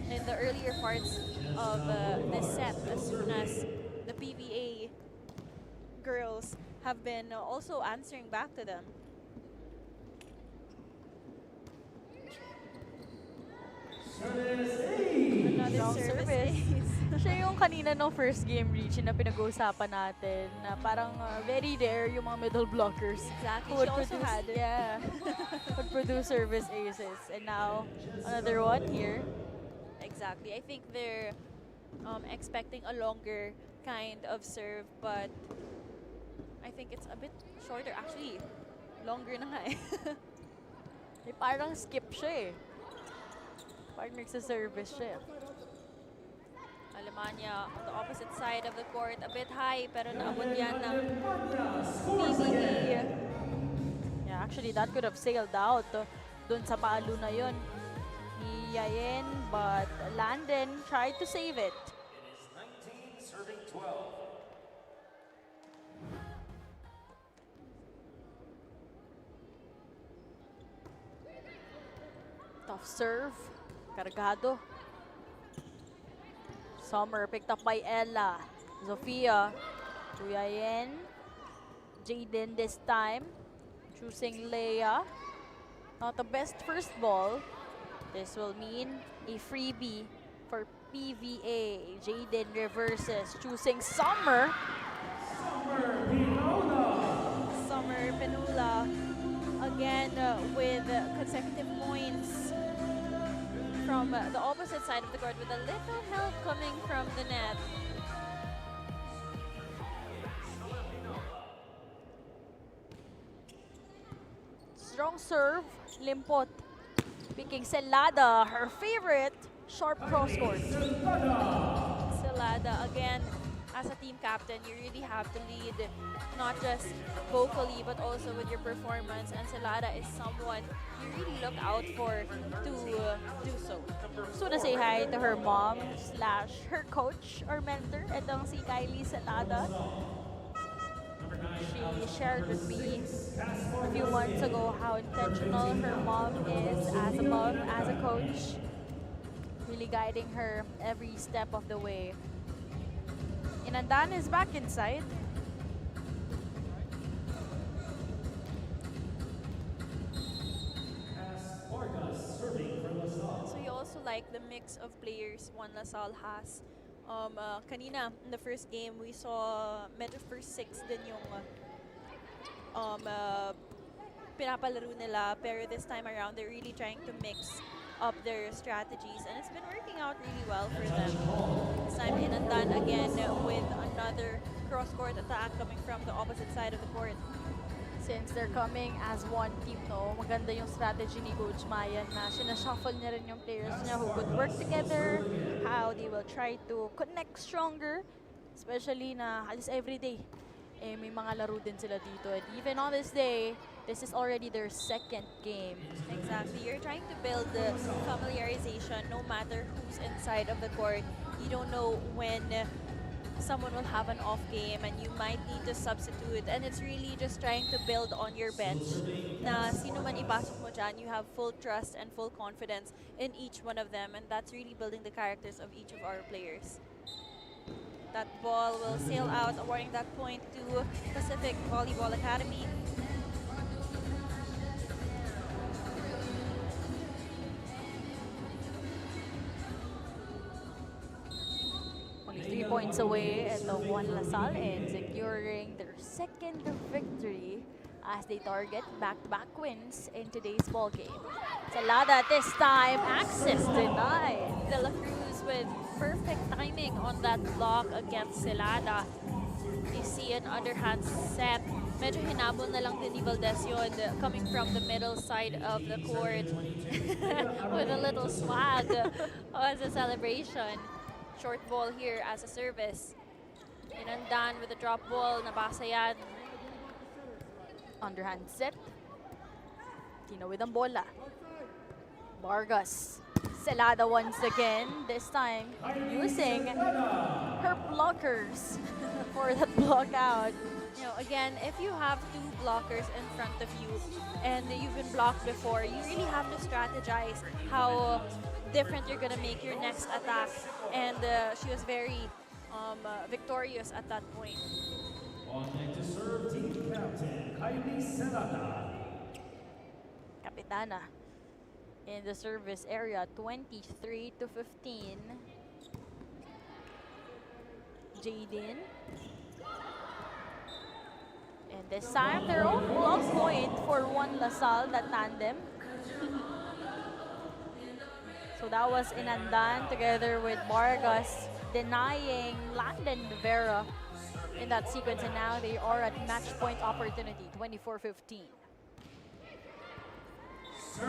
in the earlier parts of this set. As soon as the PVA girls have been also answering back to them. Another Strong service. ace. Siya yung kanina no first game reach na pinag-uusapan natin na parang very rare yung mga middle blockers. Exactly. Who would She also produce, had it. yeah, would produce service aces. And now, another one here. Exactly. I think they're expecting a longer kind of serve, but I think it's a bit shorter. Actually, longer na nga eh. Eh, parang skip siya eh. Parang nagsa-service siya. Alemania on the opposite side of the court, a bit high, pero naabot yan ng PBE. Yeah, actually, that could have sailed out dun sa palo na yun ni Yayen, but Landon tried to save it. It is 19 serving 12. Tough serve. Cargado. Summer picked up by Ella. Zofia. To Yayen. Jaden this time. Choosing Leia. Not the best first ball. This will mean a freebie for PVA. Jaden reverses. Choosing Summer. Summer Penula again with consecutive points from the opposite side of the court with a little help coming from the net. Strong serve. Limpot. Picking Celada, her favorite. Sharp cross court. Celada, again, as a team captain, you really have to lead not just vocally but also with your performance. And Celada is someone you really look out for to do so. Just want to say hi to her mom slash her coach or mentor. Itong si Kylie Celada. She shared with me a few months ago how intentional her mom is as a mom, as a coach. Really guiding her every step of the way. Inandan is back inside. So you also like the mix of players Juan Lasal has. Kanina, in the first game, we saw medyo first six din yung pinapalaro nila. Pero this time around, they're really trying to mix up their strategies. And it's been working out really well for them. This time, Inandan again with another cross-court attack coming from the opposite side of the court. Since they're coming as one team, no, maganda yung strategy ni Coach Mayan na sinashuffle niya rin yung players niya who could work together, how they will try to connect stronger, especially na halos every day, eh, may mga laro din sila dito. And even on this day, this is already their second game. Exactly. You're trying to build the familiarization no matter who's inside of the court. You don't know when someone will have an off game and you might need to substitute, and it's really just trying to build on your bench na sino man ipasok mo dyan, you have full trust and full confidence in each one of them, and that's really building the characters of each of our players. That ball will sail out, awarding that point to Pacific Volleyball Academy. Only 3 points away at the Juan Lasal and securing their second victory as they target back-to-back wins in today's ball game. Celada this time, access denied. De La Cruz with perfect timing on that block against Celada. You see an underhand set. Medyo hinabol na lang din ni Valdez yun, coming from the middle side of the court with a little swag as a celebration. Short ball here as a service. Inandan with a drop ball, nabasa yan. Underhand set. Tinawid ang bola. Vargas. Celada once again, this time using her blockers for that block out. You know, again, if you have two blockers in front of you and you've been blocked before, you really have to strategize how different you're gonna make your next attack. And she was very victorious at that point. On deck to serve, team captain Kylie Serrata. Capitana in the service area, 23 to 15. Jaden. And this time, their own pull-up point for one LaSalle, that tandem. So that was Inandan together with Vargas denying Landon Vera in that sequence. And now they are at match point opportunity, 24-15.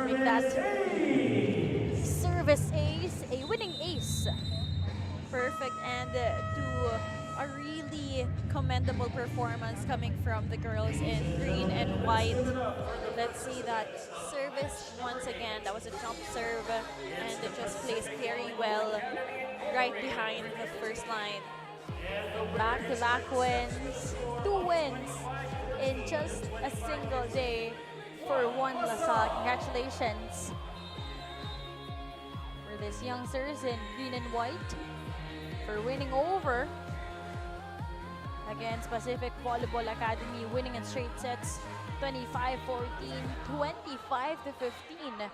Make that service ace, a winning ace. Perfect, and to a really commendable performance coming from the girls in green and white. Let's see that service once again. That was a jump serve, and it just placed very well right behind the first line. Back-to-back wins, 2 wins in just a single day for one LaSalle. Congratulations for these youngsters in green and white for winning over against Pacific Volleyball Academy, winning in straight sets, 25-14, 25-15.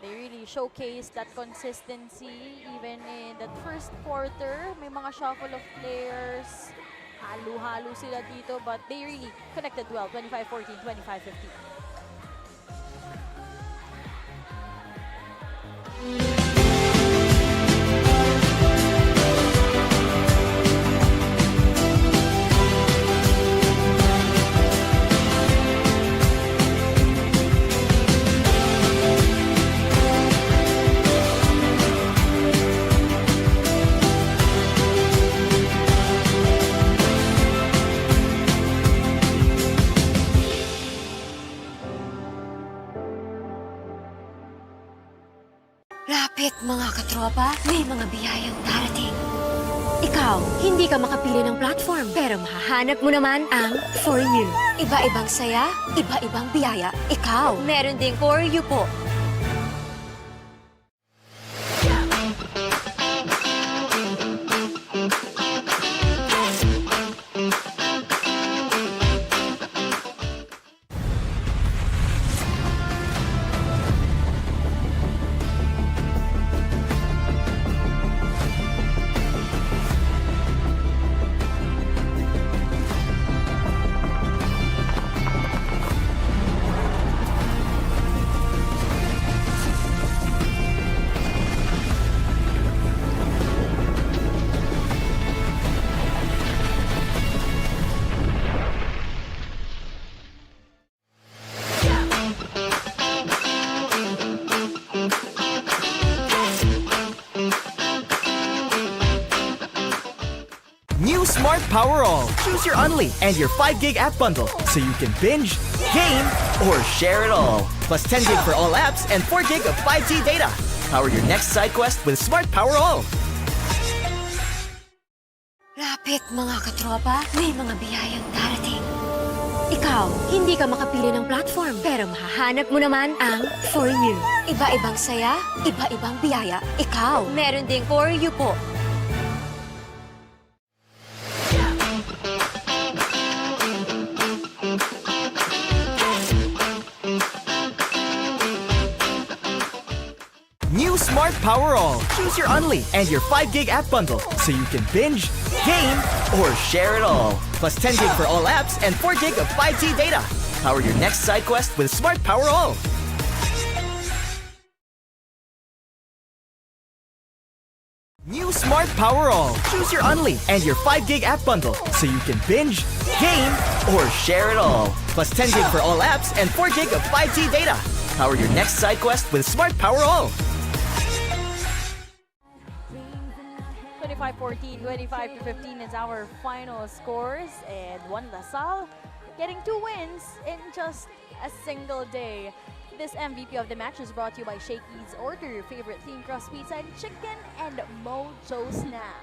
They really showcased that consistency even in that first quarter. May mga shuffle of players, halo-halo sila dito, but they really connected well, 25-14, 25-15. Lapit mga katropa, may mga biyayang darating. Ikaw, hindi ka makapili ng platform, pero mahahanap mo naman ang For You. Iba-ibang saya, iba-ibang biyaya. Ikaw, meron ding For You po. New Smart Power All. Choose your Unli and your 5 gig app bundle so you can binge, game, or share it all. Plus 10 gig for all apps and 4 gig of 5G data. Power your next side quest with Smart Power All. Lapit mga katropa, may mga biyayang darating. Ikaw, hindi ka makapili ng platform, pero mahahanap mo naman ang For You. Iba-ibang saya, iba-ibang biyaya. Ikaw, meron ding For You po. New Smart Power All. Choose your Unli and your 5 gig app bundle so you can binge, game, or share it all. Plus 10 gig for all apps and 4 gig of 5G data. Power your next side quest with Smart Power All. New Smart Power All. Choose your Unli and your 5 gig app bundle so you can binge, game, or share it all. Plus 10 gig for all apps and 4 gig of 5G data. Power your next side quest with Smart Power All. 25-14, 25-15 is our final scores, and one LaSalle getting 2 wins in just a single day. This MVP of the match is brought to you by Shakey's. Order your favorite thin crust pizza and chicken and Mojo's now.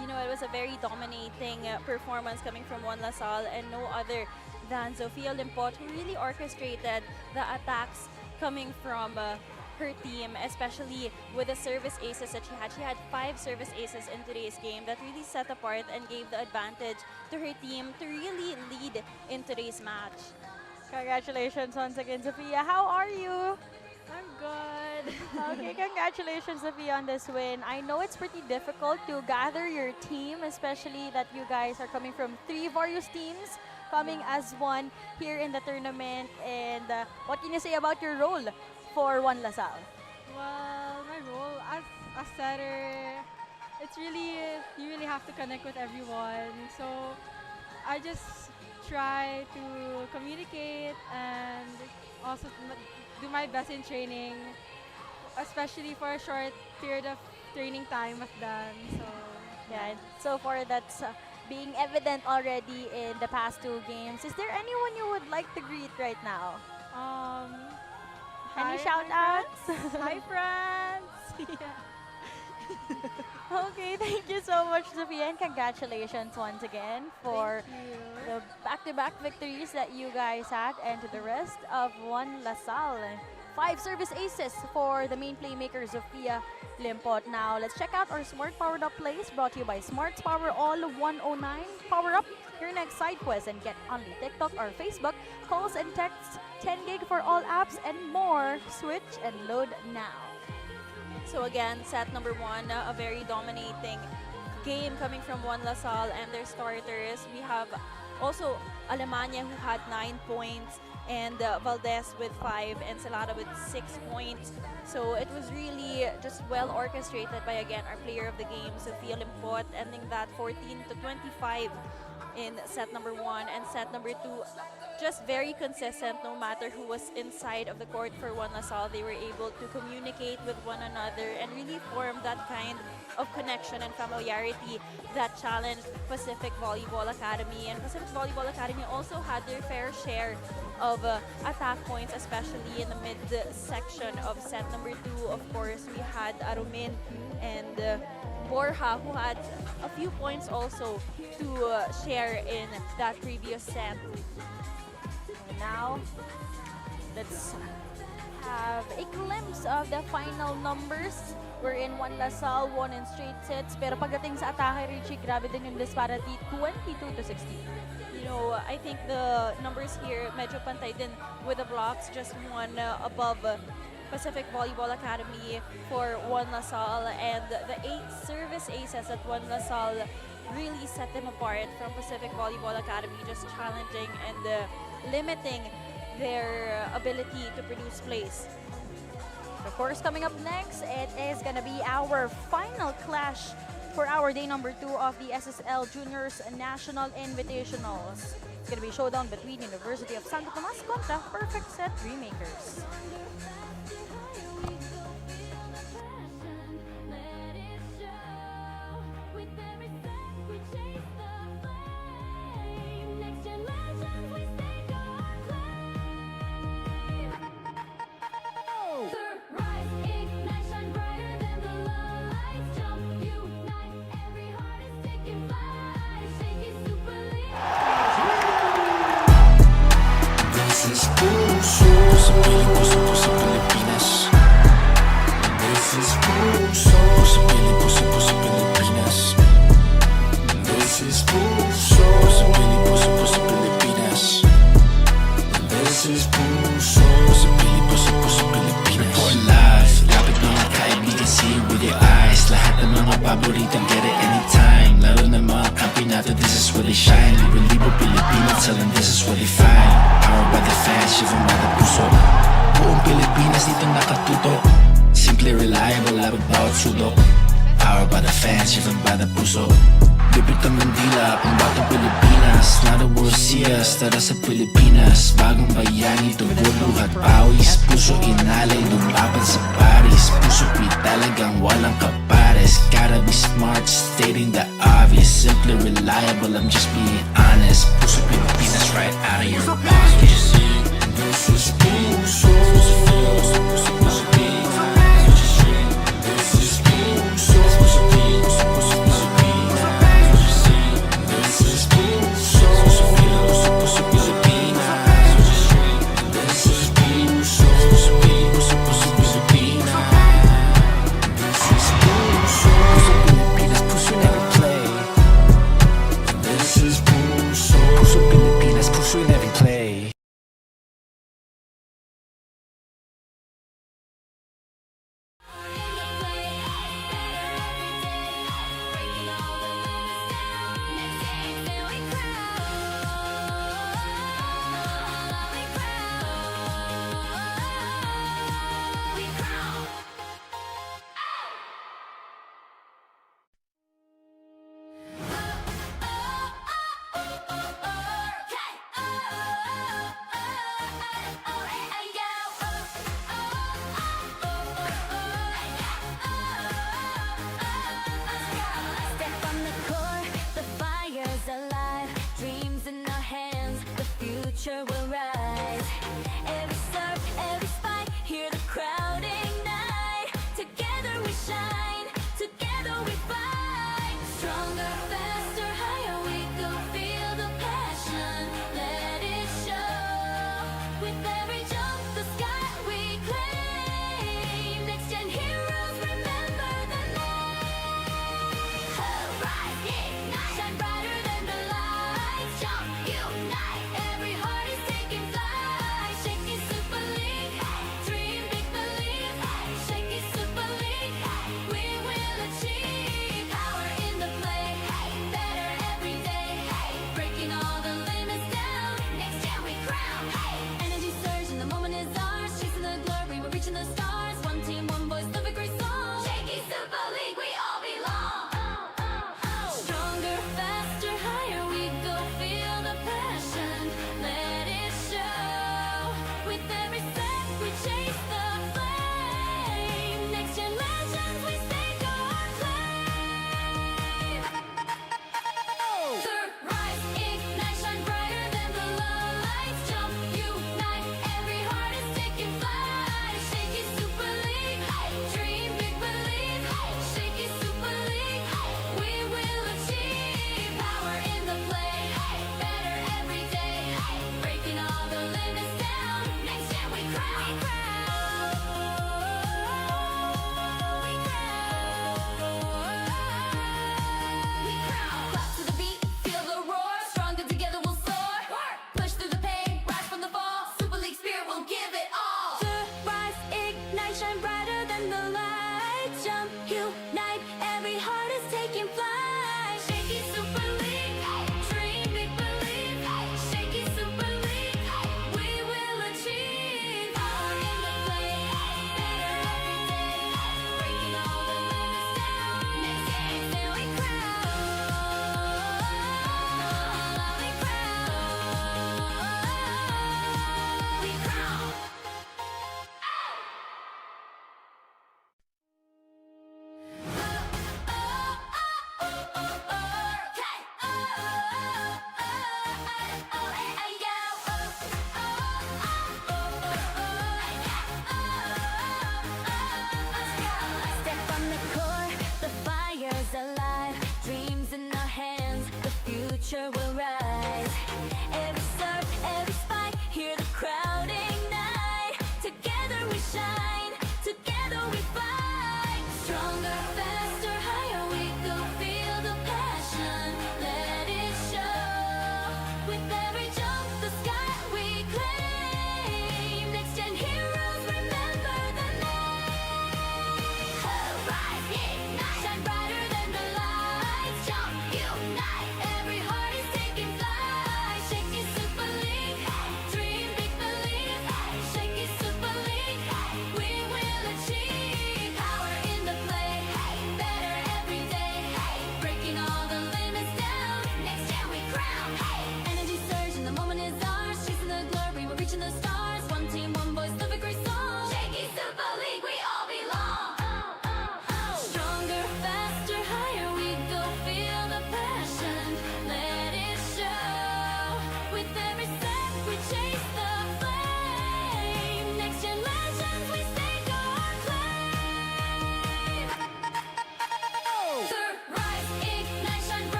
You know, it was a very dominating performance coming from one LaSalle, and no other than Zofia Limpot, who really orchestrated the attacks coming from her team, especially with the service aces that she had. She had 5 service aces in today's game that really set apart and gave the advantage to her team to really lead in today's match. Congratulations once again, Sophia. How are you? I'm good. Okay, congratulations, Sophia, on this win. I know it's pretty difficult to gather your team, especially that you guys are coming from 3 various teams, coming as one here in the tournament. And what can you say about your role for One LaSalle? Well, my role as a setter, it's really, you really have to connect with everyone. So I just try to communicate and also do my best in training, especially for a short period of training time with them. So Yeah, and so far that's being evident already in the past 2 games. Is there anyone you would like to greet right now? Any hi, shout my outs? friends. Hi, friends. Yeah. Okay, thank you so much, Sophia, and congratulations once again for Thank you. the back-to-back victories that you guys had, and to the rest of One LaSalle. 5 service aces for the main playmaker, Sophia Limpot. Now, let's check out our Smart Powered Up plays brought to you by Smart's Power All 109. Power up your next side quest and get only TikTok or Facebook calls and texts, 10 gig for all apps, and more. Switch and load now. So again, set number 1, a very dominating game coming from One LaSalle and their starters. We have also Alemania, who had 9 points, and Valdez with 5, and Celada with 6 points. So it was really just well orchestrated by, again, our player of the game, Sophia Limpot, ending that 14-25 in set number 1. And set number 2, just very consistent. No matter who was inside of the court for One LaSalle, they were able to communicate with one another and really form that kind of connection and familiarity that challenged Pacific Volleyball Academy. And Pacific Volleyball Academy also had their fair share of attack points, especially in the mid-section of set number 2. Of course, we had Arumin and Borja, who had a few points also to share in that previous set. And now, let's have a glimpse of the final numbers. We're in One LaSalle, won in straight sets. Pero pagdating sa atake, Richie, grabe din yung disparity, 22-16. You know, I think the numbers here medyo pantay din with the blocks, just one above Pacific Volleyball Academy for One LaSalle, and the 8 service aces at One LaSalle really set them apart from Pacific Volleyball Academy, just challenging and limiting their ability to produce plays. Of course, coming up next, it is going to be our final clash for our day number 2 of the SSL Juniors National Invitationals. It's going to be a showdown between University of Santo Tomas contra Perfect Set Dreammakers. Let it show. With every step we chase the flame. Next gen legends, we stake our claim. The rise, ignite, shine brighter than the lights. Jump, unite, every heart is taking flight. Shakey, super league. This is puso sa Pilipinas. This is puso sa Pilipinas. This is puso sa Pilipinas. This is puso sa Pilipinas. Report live, lapit mga kaibigan, see with your eyes. Lahat ng mga paboritang get it anytime. Lalo na mga kampi natin, this is where they shine. Libo Pilipinas, tell them this is where they find. Powered by the fans, driven by the puso. Buong Pilipinas dito nakatutok. Simply reliable, laban bawat sulok. Powered by the fans, driven by the puso. Bibit ang Mandila, pambatang Pilipinas. Now the world see us, tara sa Pilipinas. Bagong bayani, tubo, luhat, pawis. Puso inalay, lumaban sa Paris. Puso talagang walang kapares. Gotta be smart, stating the obvious. Simply reliable, I'm just being honest. Puso Pilipinas, right out of your pocket. This is puso.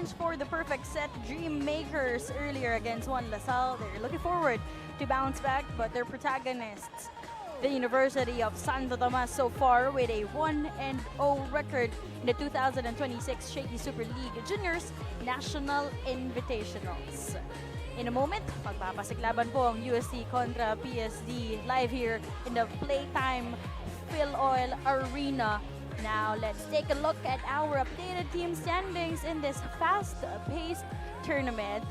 challenge for the perfect set Dream Makers earlier against Juan Lasal. They're looking forward to bounce back, but their protagonists, the University of Santo Tomas, so far with a 1-0 record in the 2026 Shakey Super League Juniors National Invitationals. In a moment, magpapasiklaban po ang UST kontra PSD live here in the Playtime Phil Oil Arena. Now, let's take a look at our updated team standings in this fast-paced tournament.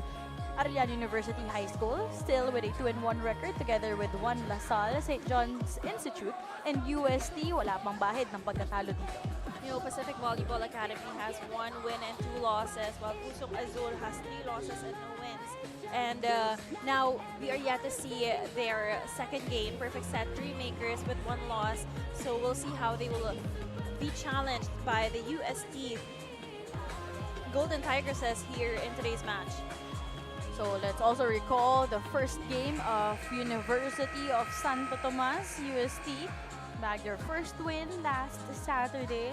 Arellano University High School still with a 2-1 record together with Juan Lasal, St. John's Institute, and UST wala pang bahid ng pagkatalo dito. You know, Pacific Volleyball Academy has 1 win and 2 losses, while Pusong Azul has 3 losses and no wins. And now we are yet to see their second game, perfect set Dream Makers with 1 loss. So we'll see how they will be challenged by the UST Golden Tigresses here in today's match. So let's also recall the first game of University of Santo Tomas, UST. Bagged their first win last Saturday,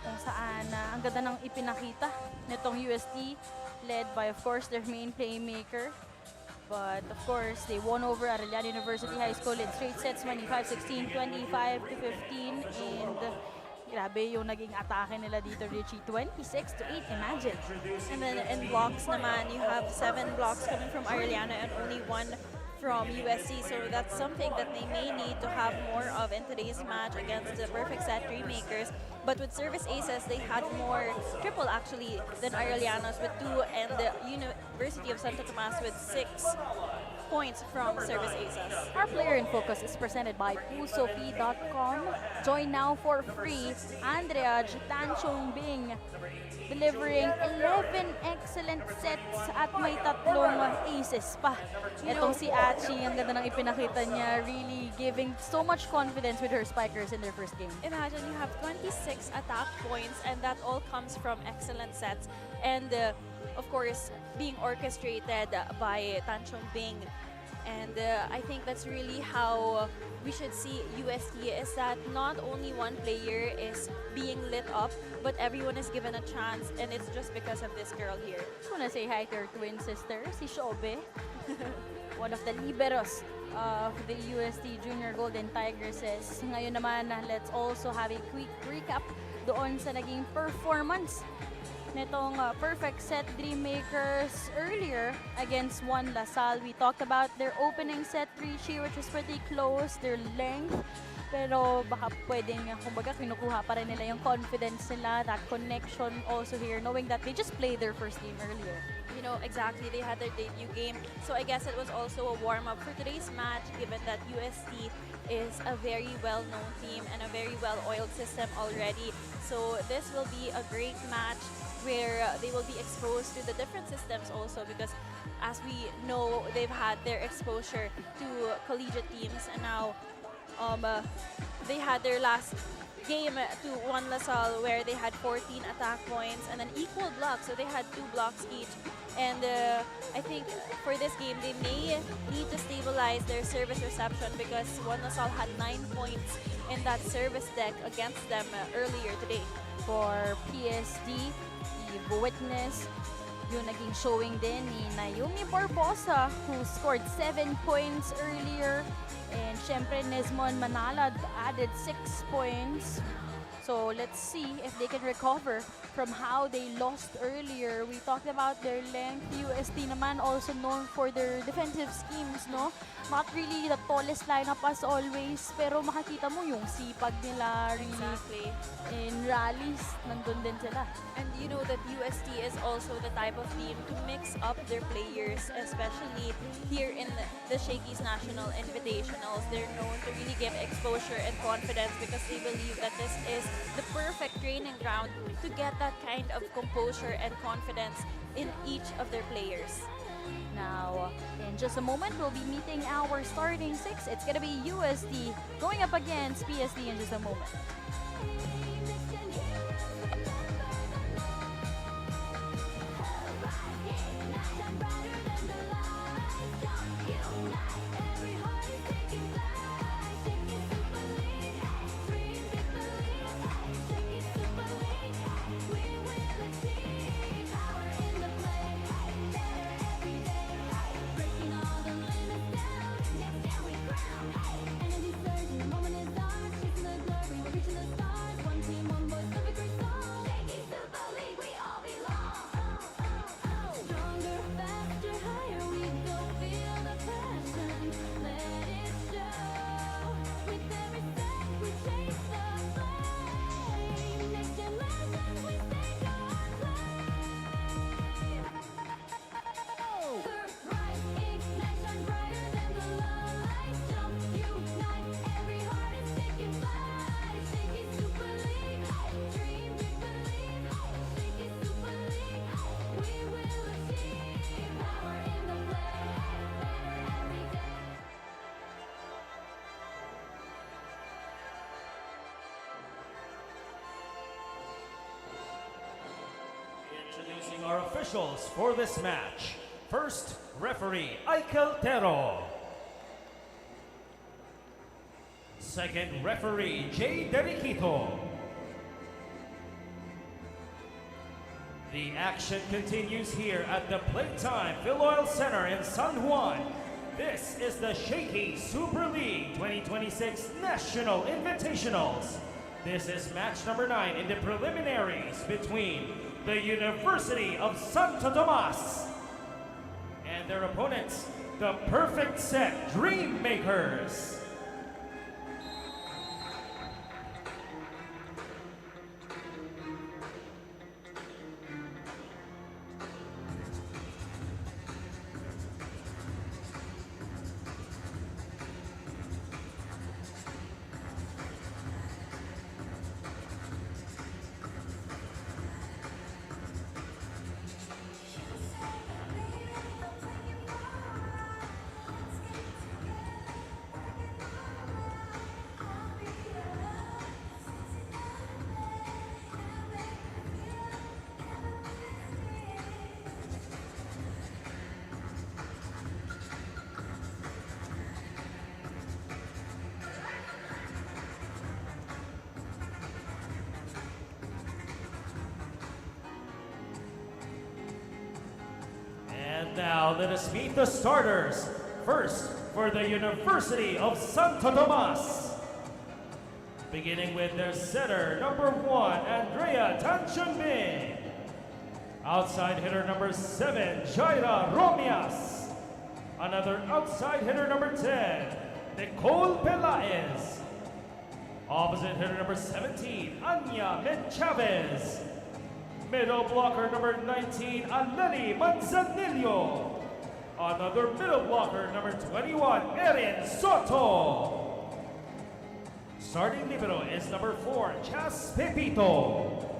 kung saan ang ganda ng ipinakita nitong UST, led by of course their main playmaker. But of course, they won over Arellano University High School in straight sets, 25-16, 25-15, and grabe yung naging atake nila dito, Richie, 26-8, imagine. And then in blocks naman, you have 7 blocks coming from Arellano and only 1 from USC. So that's something that they may need to have more of in today's match against the perfect set Dream Makers. But with service aces, they had more triple actually than Arellano's with 2, and the University of Santo Tomas with 6 points from service aces. Our player in focus is presented by pusopi.com. Join now for free. Andrea Tanchong Bing delivering 11 excellent sets at may 3 aces pa. Itong si Achi, ang ganda ng ipinakita niya, really giving so much confidence with her spikers in their first game. Imagine you have 26 attack points and that all comes from excellent sets. And of course, being orchestrated by Tan Chong Bing. And I think that's really how we should see UST, is that not only one player is being lit up, but everyone is given a chance, and it's just because of this girl here. Just wanna say hi to her twin sister, si Shobe, one of the liberos of the UST Junior Golden Tigresses. Ngayon naman, let's also have a quick recap doon sa naging performance nitong perfect set Dream Makers earlier against Juan Lasal. We talked about their opening set, Richie, which was pretty close, their length. Pero baka pwedeng, kumbaga, kinukuha pa rin nila yung confidence nila, that connection also here, knowing that they just played their first game earlier. You know, exactly, they had their debut game. So I guess it was also a warm-up for today's match, given that UST is a very well-known team and a very well-oiled system already. So this will be a great match where they will be exposed to the different systems also, because as we know, they've had their exposure to collegiate teams, and now they had their last game to Juan Lasal where they had 14 attack points and an equal block, so they had 2 blocks each. And I think for this game, they may need to stabilize their service reception, because Juan Lasal had 9 points in that service deck against them earlier today. For PSD, we witness yung naging showing din ni Naomi Barbosa, who scored 7 points earlier. And syempre, Nesmon Manalad added 6 points. So let's see if they can recover from how they lost earlier. We talked about their length. UST naman also known for their defensive schemes, no? Not really the tallest lineup as always, pero makikita mo yung sipag nila really. Exactly. In rallies, nandun din sila. And you know that UST is also the type of team to mix up their players, especially here in the Shakey's National Invitationals. They're known to really give exposure and confidence, because they believe that this is the perfect training ground to get that kind of composure and confidence in each of their players. Now, in just a moment, we'll be meeting our starting 6. It's gonna be USD going up against PSD in just a moment. Introducing our officials for this match. First, referee Aikel Tero. Second, referee Jay Derikito. The action continues here at the Playtime Philoil Center in San Juan. This is the Shakey Super League 2026 National Invitationals. This is match number 9 in the preliminaries between the University of Santo Tomas and their opponents, the Perfect Set Dream Makers. And now let us meet the starters. First, for the University of Santo Tomas. Beginning with their setter, number 1, Andrea Tanchunbing. Outside hitter number 7, Jaira Romias. Another outside hitter number 10, Nicole Pelaez. Opposite hitter number 17, Anya Menchavez. Middle blocker number 19, Aleli Manzanillo. Another middle blocker number 21, Erin Soto. Starting libero is number 4, Chas Pepito.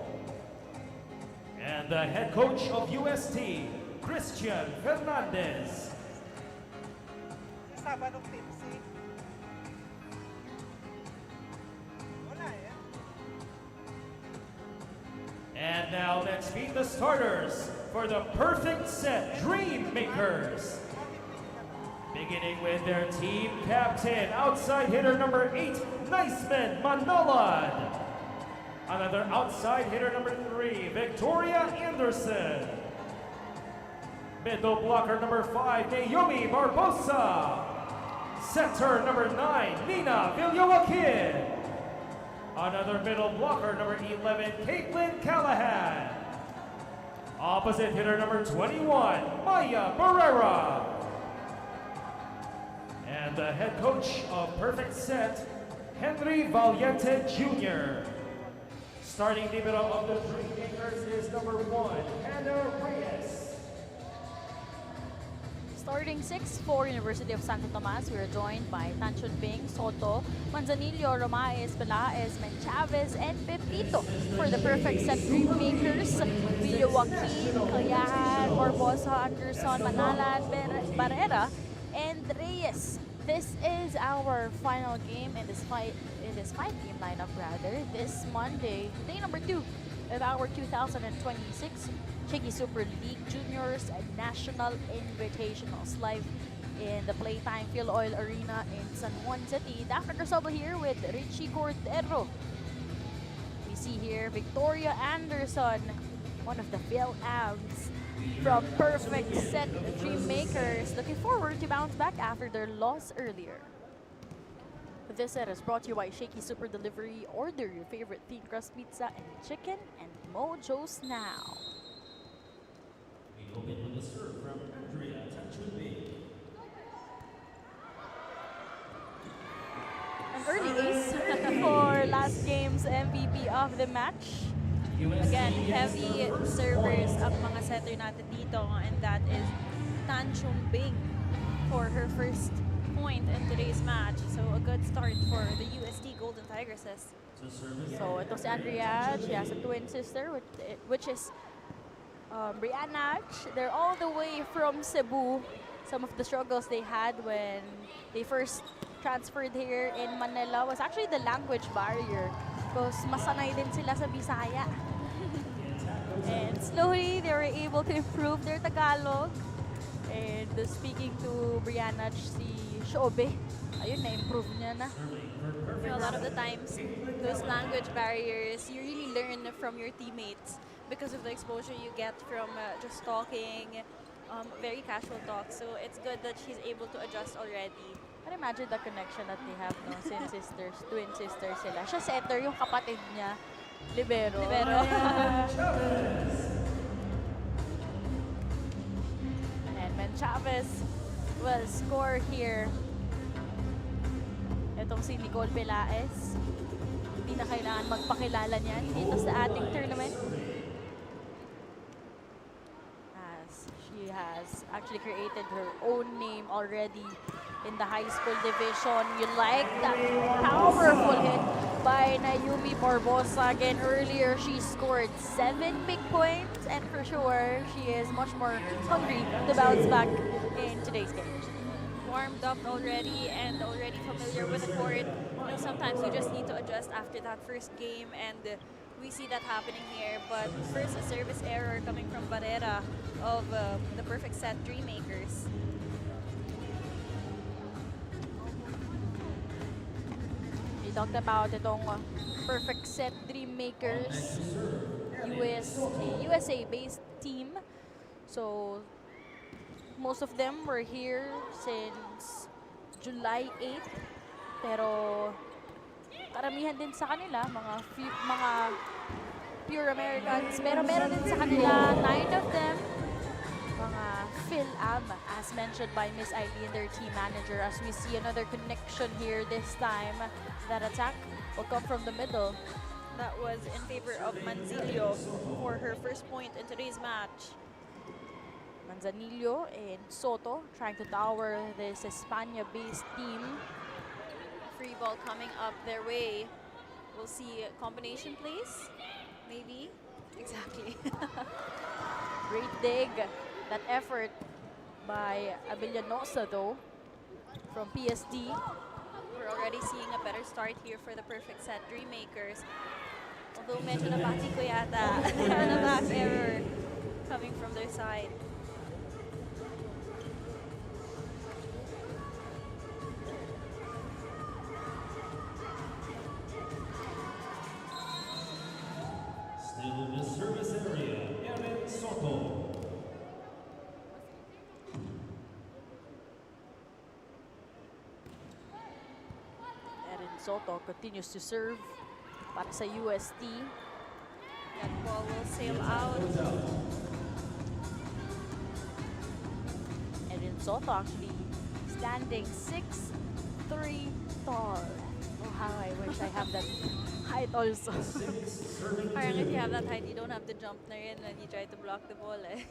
And the head coach of UST, Christian Fernandez. And now let's meet the starters for the Perfect Set Dream Makers. Beginning with their team captain, outside hitter number 8, Niceman Manolad. Another outside hitter number 3, Victoria Anderson. Middle blocker number 5, Naomi Barbosa. Center number 9, Nina Villajoaquin. Another middle blocker, number 11, Caitlin Callahan. Opposite hitter number 21, Maya Barrera. And the head coach of Perfect Set, Henry Valiente Jr. Starting libero of the Dream Makers is number 1, Hannah Reyes. Starting 6 for University of Santo Tomas, we are joined by Tanchunbing, Soto, Manzanillo, Romaez, Pelaez, Menchavez, and Pepito. For the Perfect Set Dream Makers, Villajoaquin, Callahan, Barbosa, Anderson, Manalan, Barrera, and Reyes. This is our final game in this five-game lineup this Monday, day number 2 of our 2026 Shakey Super League Juniors National Invitationals live in the Playtime Philoil Arena in San Juan City. Daphne Cristobal here with Richie Cordero. We see here Victoria Anderson, one of the Phil Abs from Perfect Set Dream Makers, looking forward to bounce back after their loss earlier. This set is brought to you by Shakey Super Delivery. Order your favorite thin crust pizza and chicken and Mojo's now. We open with a serve from Andrea Tanchunbing. An early ace for last game's MVP of the match. Again, heavy servers ang mga setter natin dito, and that is Tanchunbing for her first point in today's match. So a good start for the UST Golden Tigresses. So ito si Andrea, she has a twin sister which is Brianna. They're all the way from Cebu. Some of the struggles they had when they first transferred here in Manila was actually the language barrier, because masanay din sila sa Bisaya. And slowly, they were able to improve their Tagalog. And speaking to Brianna, si Shobe, ayun, na-improve niya na. You know, a lot of the times, those language barriers, you really learn from your teammates because of the exposure you get from just talking, very casual talk. So it's good that she's able to adjust already. And imagine the connection that they have, no? Since sisters, twin sisters sila. Siya setter, yung kapatid niya, libero. Libero. And when Chavez will score here, itong si Nicole Pelaez, hindi na kailangan magpakilala niyan dito sa ating tournament. As she has actually created her own name already in the high school division. You like that powerful hit by Naomi Barbosa. Again, earlier she scored 7 big points, and for sure she is much more hungry to bounce back in today's game. Warmed up already and already familiar with the court. You know, sometimes you just need to adjust after that first game, and we see that happening here. But first, a service error coming from Barrera of the perfect set Dream Makers. We talked about itong perfect set Dream Makers, USA-based team. So most of them were here since July 8th. Pero karamihan din sa kanila, mga pure Americans. Pero meron din sa kanila 9 of them, mga Phil-Am, as mentioned by Miss Eileen, their team manager. As we see another connection here this time, that attack will come from the middle. That was in favor of Manzilio for her first point in today's match. Manzanillo and Soto trying to tower this Espana-based team. Free ball coming up their way. We'll see combination plays, maybe. Exactly. Great dig. That effort by Abellanosa though from PSD. We're already seeing a better start here for the perfect set Dream Makers. Although medyo napati ko yata an attack error coming from their side. Still in the service area, Erin Soto. Erin Soto continues to serve para sa UST. That ball will sail out. Erin Soto actually standing 6'3" tall. Oh, how I wish I have that height also. Parang if you have that height, you don't have to jump na rin when you try to block the ball eh.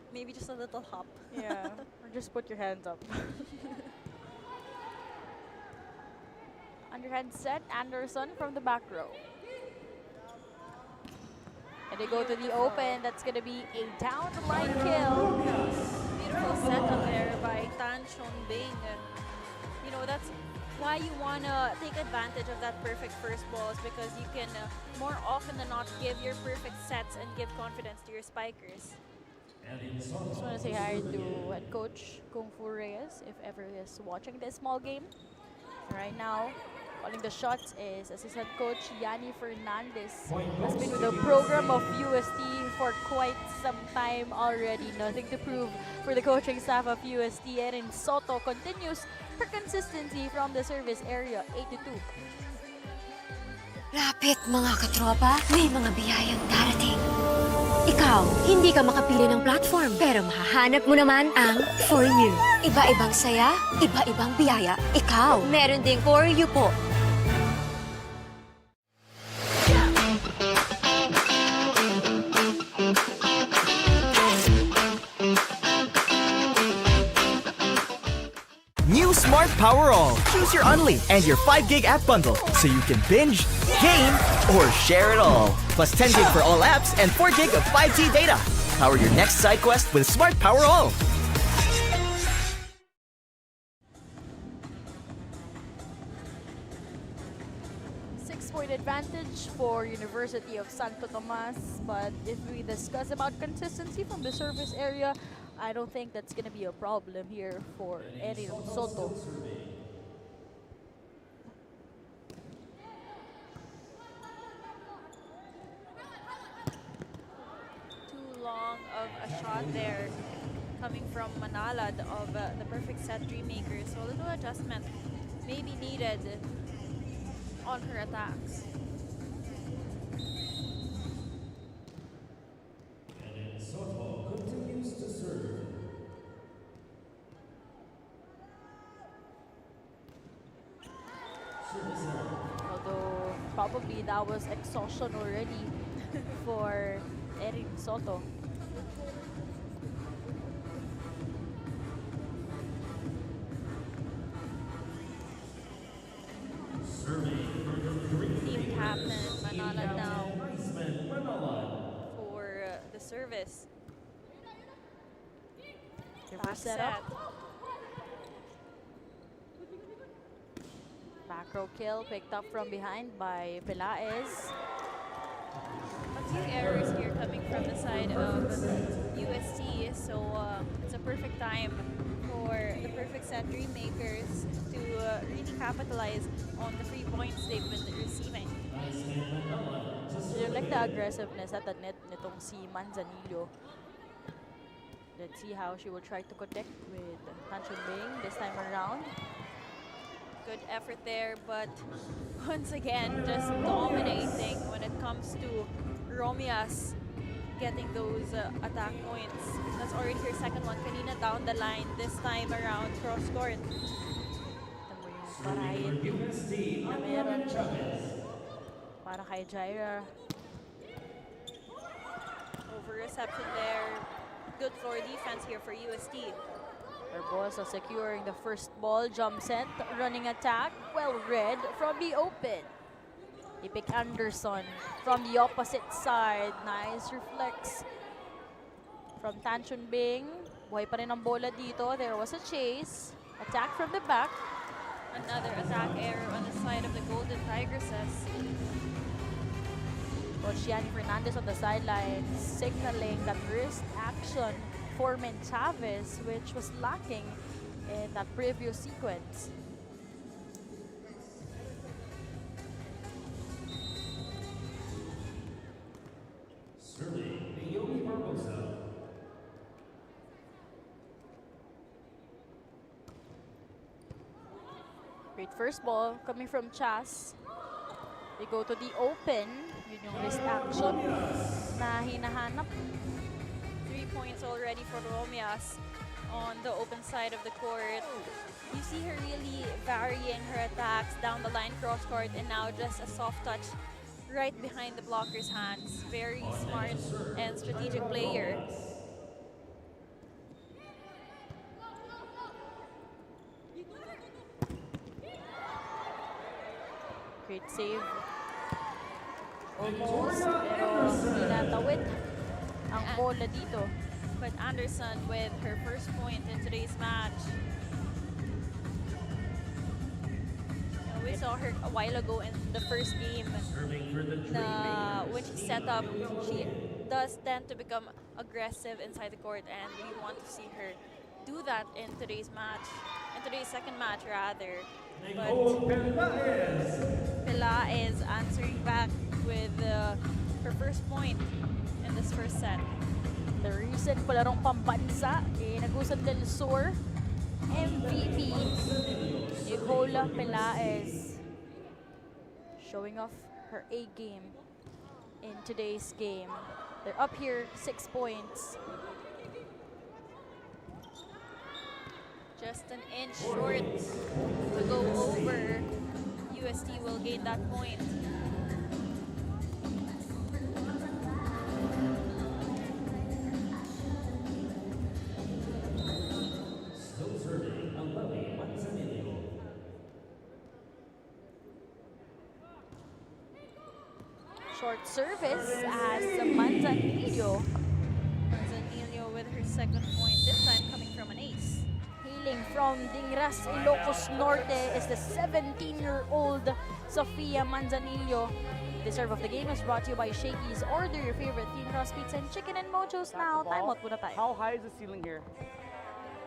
Maybe just a little hop. Yeah, or just put your hands up. Underhand set, Anderson from the back row. And they go to the open. That's going to be a down the line kill. Beautiful setup there by Tan Chonbing. You know, that's why you want to take advantage of that perfect first balls, because you can more often than not give your perfect sets and give confidence to your spikers. Just want to say hi to head coach Kung Fu Reyes, if ever he is watching this small game. Right now, calling the shots is assistant coach Yanni Fernandez. Has been with the program of UST for quite some time already. Nothing to prove for the coaching staff of UST. Erin Soto continues her consistency from the service area, 8-2. Lapit mga katropa, may mga biyayang darating. Ikaw, hindi ka makapili ng platform, pero mahahanap mo naman ang For You. Iba-ibang saya, iba-ibang biyaya. Ikaw, meron ding For You po. New Smart Power All. Choose your Unli and your 5 gig app bundle so you can binge, game, or share it all. Plus 10 gig for all apps and 4 gig of 5G data. Power your next side quest with Smart Power All. 6-point advantage for University of Santo Tomas. But if we discuss about consistency from the service area, I don't think that's going to be a problem here for Erin Soto. Too long of a shot there coming from Manalad of the perfect set dream makers. So a little adjustment may be needed on her attacks. And Soto continues to serve. Although probably that was exhaustion already for Erin Soto. Team captain Manalad now for the service. Reverse Back setup. set. Back row kill picked up from behind by Pelaez. A few errors here coming from the side of UST, so it's a perfect time for the perfect set dream makers to really capitalize on the 3 points they've been receiving. You like the aggressiveness at the net nitong si Manzanillo. Let's see how she will try to connect with Tanchon Bing this time around. Good effort there, but once again, just dominating when it comes to Romias getting those attack points. That's already her second one. Kanina down the line, this time around cross court. Ito mo yung variety na meron para kay Jaira. Over reception there. Good floor defense here for UST. Barbosa securing the first ball, jump set, running attack, well read from the open. Ipik Anderson from the opposite side, nice reflex from Tanchon Bing. Buhay pa rin ang bola dito, there was a chase, attack from the back. Another attack error on the side of the Golden Tigresses. Coach Yanni Fernandez on the sidelines signaling that wrist action for Chavez, which was lacking in that previous sequence. Serving Naomi Barbosa. Great first ball coming from Chas. They go to the open. Yun yung wrist action na hinahanap. 3 points already for Romias on the open side of the court. You see her really varying her attacks down the line cross court, and now just a soft touch right behind the blocker's hands. Very smart and strategic player. Great save. Almost, pero hindi natawid ang bola dito. But Anderson with her first point in today's match. We saw her a while ago in the first game. When she set up, she does tend to become aggressive inside the court, and we want to see her do that in today's match, in today's second match rather. But Pela is answering back with her first point in this first set. The recent palarong pambansa, Nagusan del Sur, MVP, Nicola Pelaez, showing off her A game in today's game. They're up here 6 points. Just an inch short to go over. UST will gain that point. Still serving Aleli Manzanillo. Short service as Manzanillo, Manzanillo with her second point, this time coming from an ace. hailing from Dingras, Ilocos Norte is the 17-year-old Sofia Manzanillo. The serve of the game is brought to you by Shakey's. Order your favorite thin crust pizza and chicken and mochos now. Time out muna tayo. How high is the ceiling here?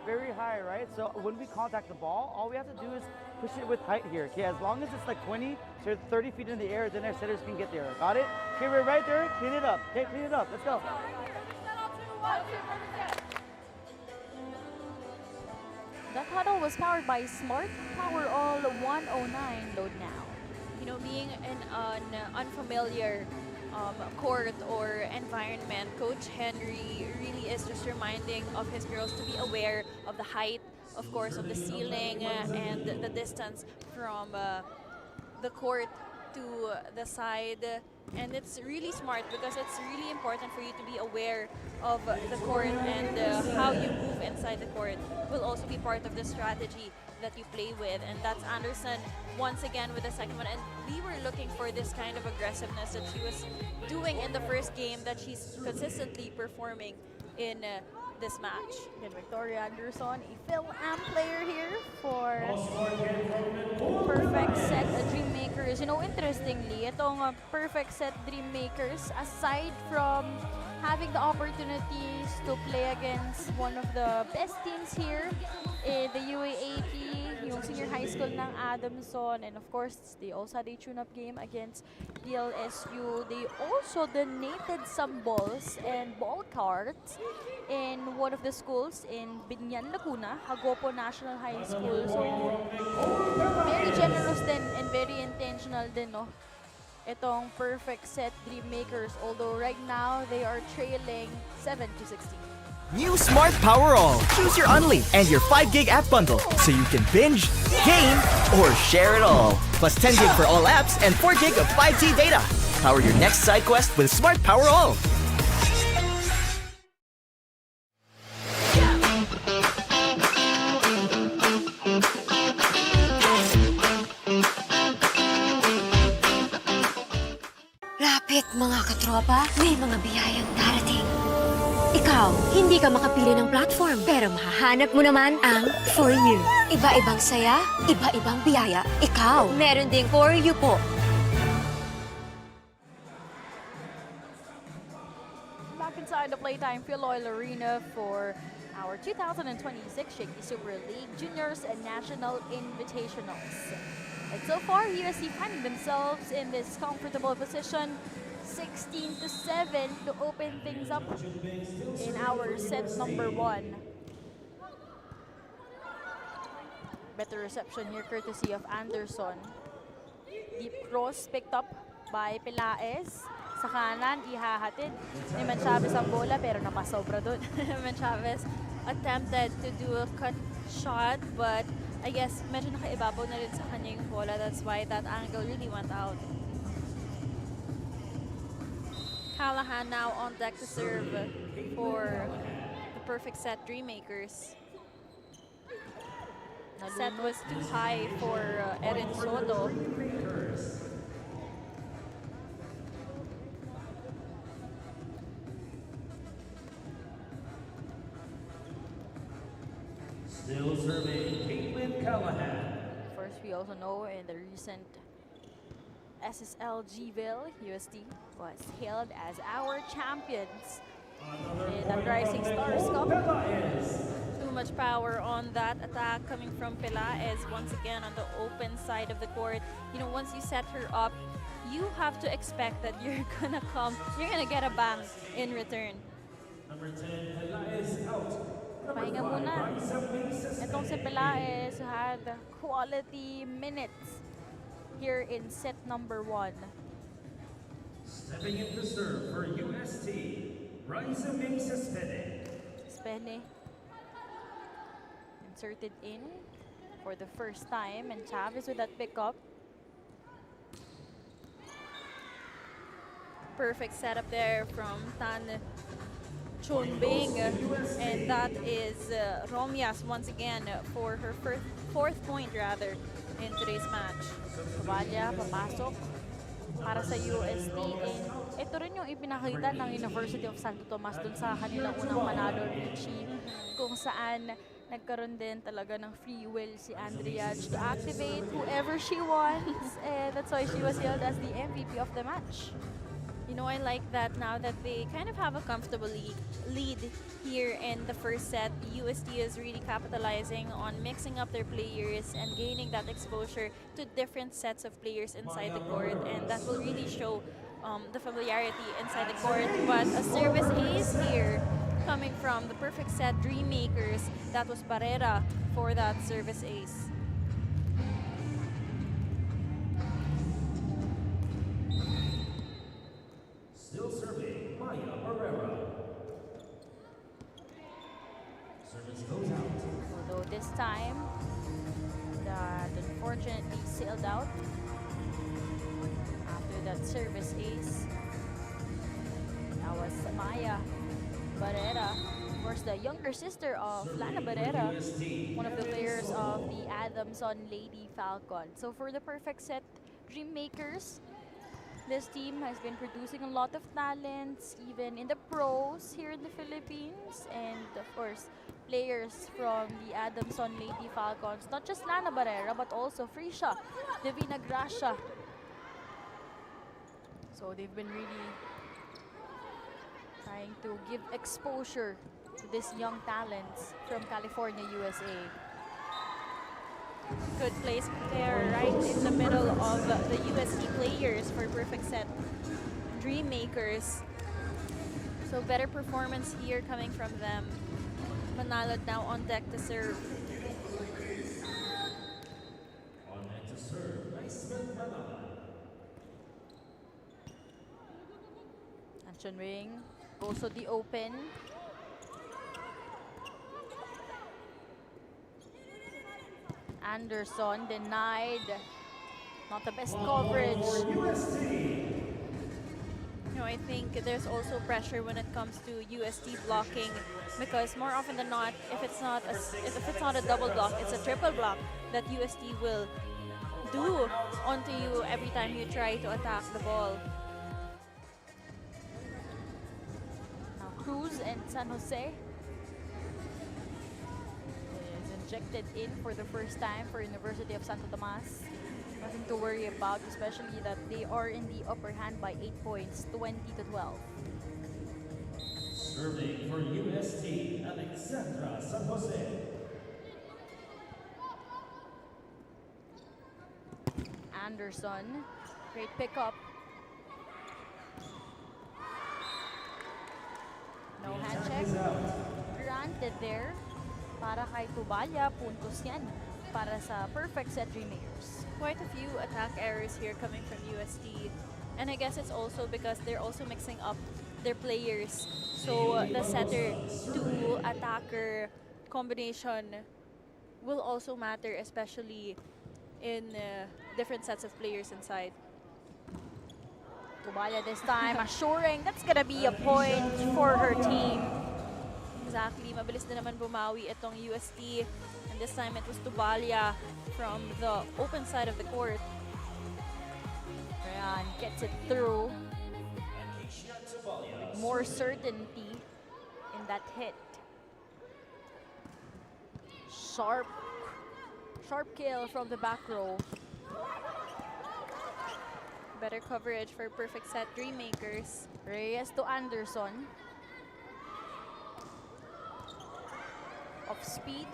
Very high, right? So when we contact the ball, all we have to do is push it with height here. Okay, as long as it's like 20 to 30 feet in the air, then our setters can get there. Got it? Okay, we're right there. Clean it up. Okay, clean it up. Let's go. That huddle was powered by Smart Power All 109. Load now. You know, being in an unfamiliar court or environment, Coach Henry really is just reminding of his girls to be aware of the height, of course, of the ceiling and the distance from the court to the side. And it's really smart because it's really important for you to be aware of the court, and how you move inside the court will also be part of the strategy that you play with. And that's Anderson once again with the second one. And we were looking for this kind of aggressiveness that she was doing in the first game that she's consistently performing in this match. Then Victoria Anderson, a Phil-Am player here for Perfect Set Dreammakers. You know, interestingly, itong Perfect Set Dreammakers, aside from having the opportunities to play against one of the best teams here in the UAAP, yung senior high school ng Adamson, and of course, they also had a tune-up game against DLSU. They also donated some balls and ball cards in one of the schools in Binyan, Laguna, Hagopo National High School. So, very generous din and very intentional din, no? Itong Perfect Set Dreammakers, although right now they are trailing 7-16. New Smart Power All. Choose your Unli and your 5 gig app bundle so you can binge, game, or share it all. Plus 10 gig for all apps and 4 gig of 5G data. Power your next side quest with Smart Power All. Lapit mga katropa, may mga biyayang darating. Ikaw, hindi ka makapili ng platform, pero mahahanap mo naman ang For You. Iba-ibang saya, iba-ibang biyaya. Ikaw, meron ding For You po. Back inside the Playtime Philoil Arena for our 2026 Shakey Super League Juniors and National Invitationals. And so far, USC finding themselves in this comfortable position, 16-7 to open things up in our set number 1. Better reception here courtesy of Anderson. Deep cross picked up by Pelaez. Sa kanan, ihahatid ni Manchavez ang bola pero napasobra doon. Chavez attempted to do a cut shot, but I guess medyo nakaibabaw na rin sa kanya yung bola. That's why that angle really went out. Callahan now on deck to serve for the Perfect Set Dreammakers. Set was too high for Erin Soto. Still serving Caitlin Callahan. First, we also know in the recent SSL-Gville, USD was hailed as our champions in the Rising Stars Cup. Too much power on that attack coming from Pelaez once again on the open side of the court. You know, once you set her up, you have to expect that you're gonna get a bang in return. Number 10, Elias out. Pahinga muna. Itong si Pelaez had quality minutes here in set number 1. Stepping in to serve for UST, Raisa Mesa Spene. Spene inserted in for the first time, and Chavez with that pickup. Perfect setup there from Tan Chonbing, and that is Romias once again for her fourth point rather in today's match. Kabalya, papasok para sa UST. And ito rin yung ipinakita ng University of Santo Tomas dun sa kanilang unang manalo, Richie, kung saan Nagkaroon din talaga ng free will si Andrea to activate whoever she wants. And that's why she was hailed as the MVP of the match. You know, I like that now that they kind of have a comfortable lead here in the first set. UST is really capitalizing on mixing up their players and gaining that exposure to different sets of players inside the court, and that will really show the familiarity inside the court. But a service ace here coming from the perfect set Dream Makers. That was Barrera for that service ace. Still serving, Maya Barrera. Service goes out. Although this time, that unfortunately sailed out after that service ace. That was Maya Barrera, of course the younger sister of Lana Barrera, one of the players of the Adamson Lady Falcon. So for the perfect set Dream Makers, this team has been producing a lot of talents, even in the pros here in the Philippines, and of course, players from the Adamson Lady Falcons, not just Lana Barrera, but also Frisha, Divina Gracia. So they've been really trying to give exposure to these young talents from California, USA. Good place there, right in the middle of the UST players for perfect set Dream Makers. So better performance here coming from them. Manalad now on deck to serve. On net to serve, Naismith Manalad. Anchan Ring goes to the open. Anderson denied. Not the best coverage. You know, I think there's also pressure when it comes to UST blocking, because more often than not, if it's not a double block, it's a triple block that UST will do onto you every time you try to attack the ball. Now Cruz and San Jose is injected in for the first time for University of Santo Tomas. Nothing to worry about, especially that they are in the upper hand by 8 points, 20-12. Serving for UST, Alexandra San Jose. Anderson, great pickup. No hand check. Granted there. Para kay Tubaya, puntos yan para sa perfect set Dream Makers. Quite a few attack errors here coming from UST. And I guess it's also because they're also mixing up their players. So the setter to attacker combination will also matter, especially in different sets of players inside. Tubaya this time assuring that's gonna be a point for her team. Exactly, mabilis na naman bumawi itong UST. And this time it was Tubalia from the open side of the court. Ryan gets it through. With more certainty in that hit. Sharp kill from the back row. Better coverage for perfect set Dream Makers. Reyes to Anderson. Of speed.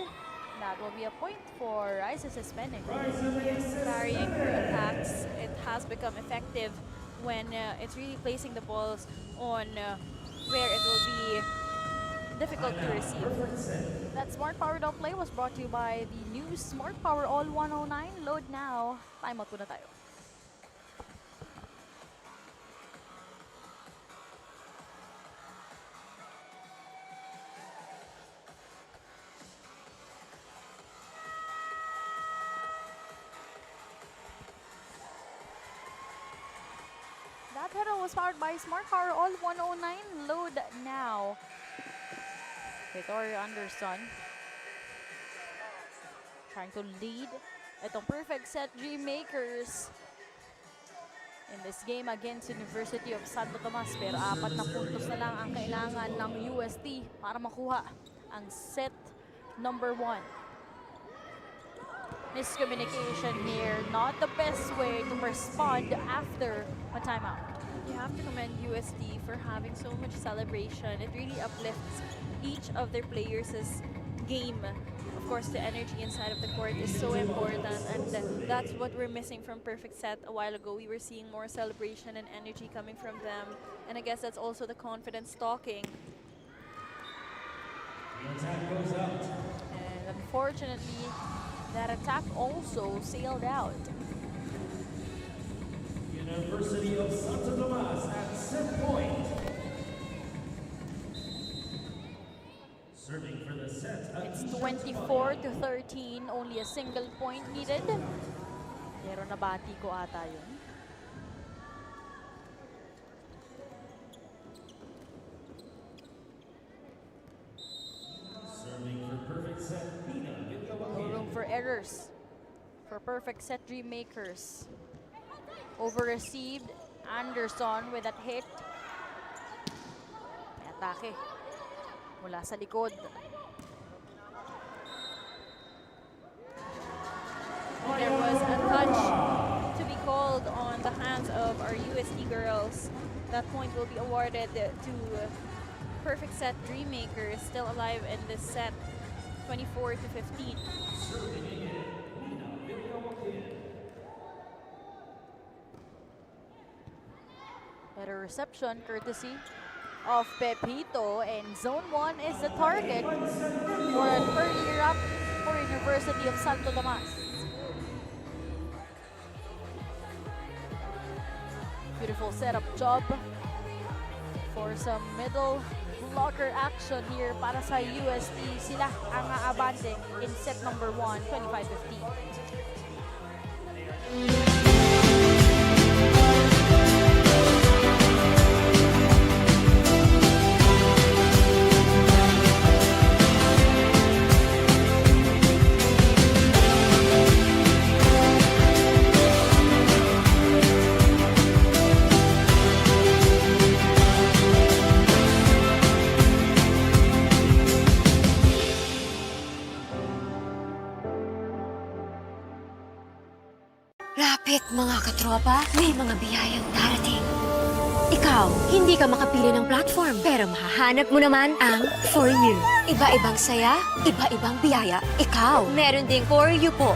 That will be a point for Rises Spending. Varying her attacks, it has become effective when it's really placing the balls on where it will be difficult to receive. That Smart Power Down play was brought to you by the new Smart Power All 109. Load now. Timeout muna tayo. That header was powered by Smart Power All 109. Load now. Victoria Anderson trying to lead itong perfect set Dream Makers in this game against University of Santo Tomas. Pero 4 na puntos na lang ang kailangan ng UST para makuha ang set number 1. Miscommunication here, not the best way to respond after a timeout. You have to commend USD for having so much celebration. It really uplifts each of their players' game. Of course, the energy inside of the court is so important, and that's what we're missing from Perfect Set a while ago. We were seeing more celebration and energy coming from them, and I guess that's also the confidence talking. And unfortunately, that attack also sailed out. University of Santo Tomas at set point. Serving for the set. It's 24-13, only a single point needed. Pero nabati ko ata yun. Serving for perfect set. No room for errors for Perfect Set Dream Makers. Over-received. Anderson with that hit. May atake mula sa likod. There was a touch to be called on the hands of our USD girls. That point will be awarded to Perfect Set Dream Makers, still alive in this set, 24-15. Better reception courtesy of Pepito, and Zone 1 is the target for an early wrap for University of Santo Tomas. Beautiful setup job for some middle blocker action here para sa UST. Sila ang aabante in set number 1, 25-15. Lapit mga katropa, may mga biyayang darating. Ikaw, hindi ka makapili ng platform, pero mahahanap mo naman ang For You. Iba-ibang saya, iba-ibang biyaya. Ikaw, meron ding For You po.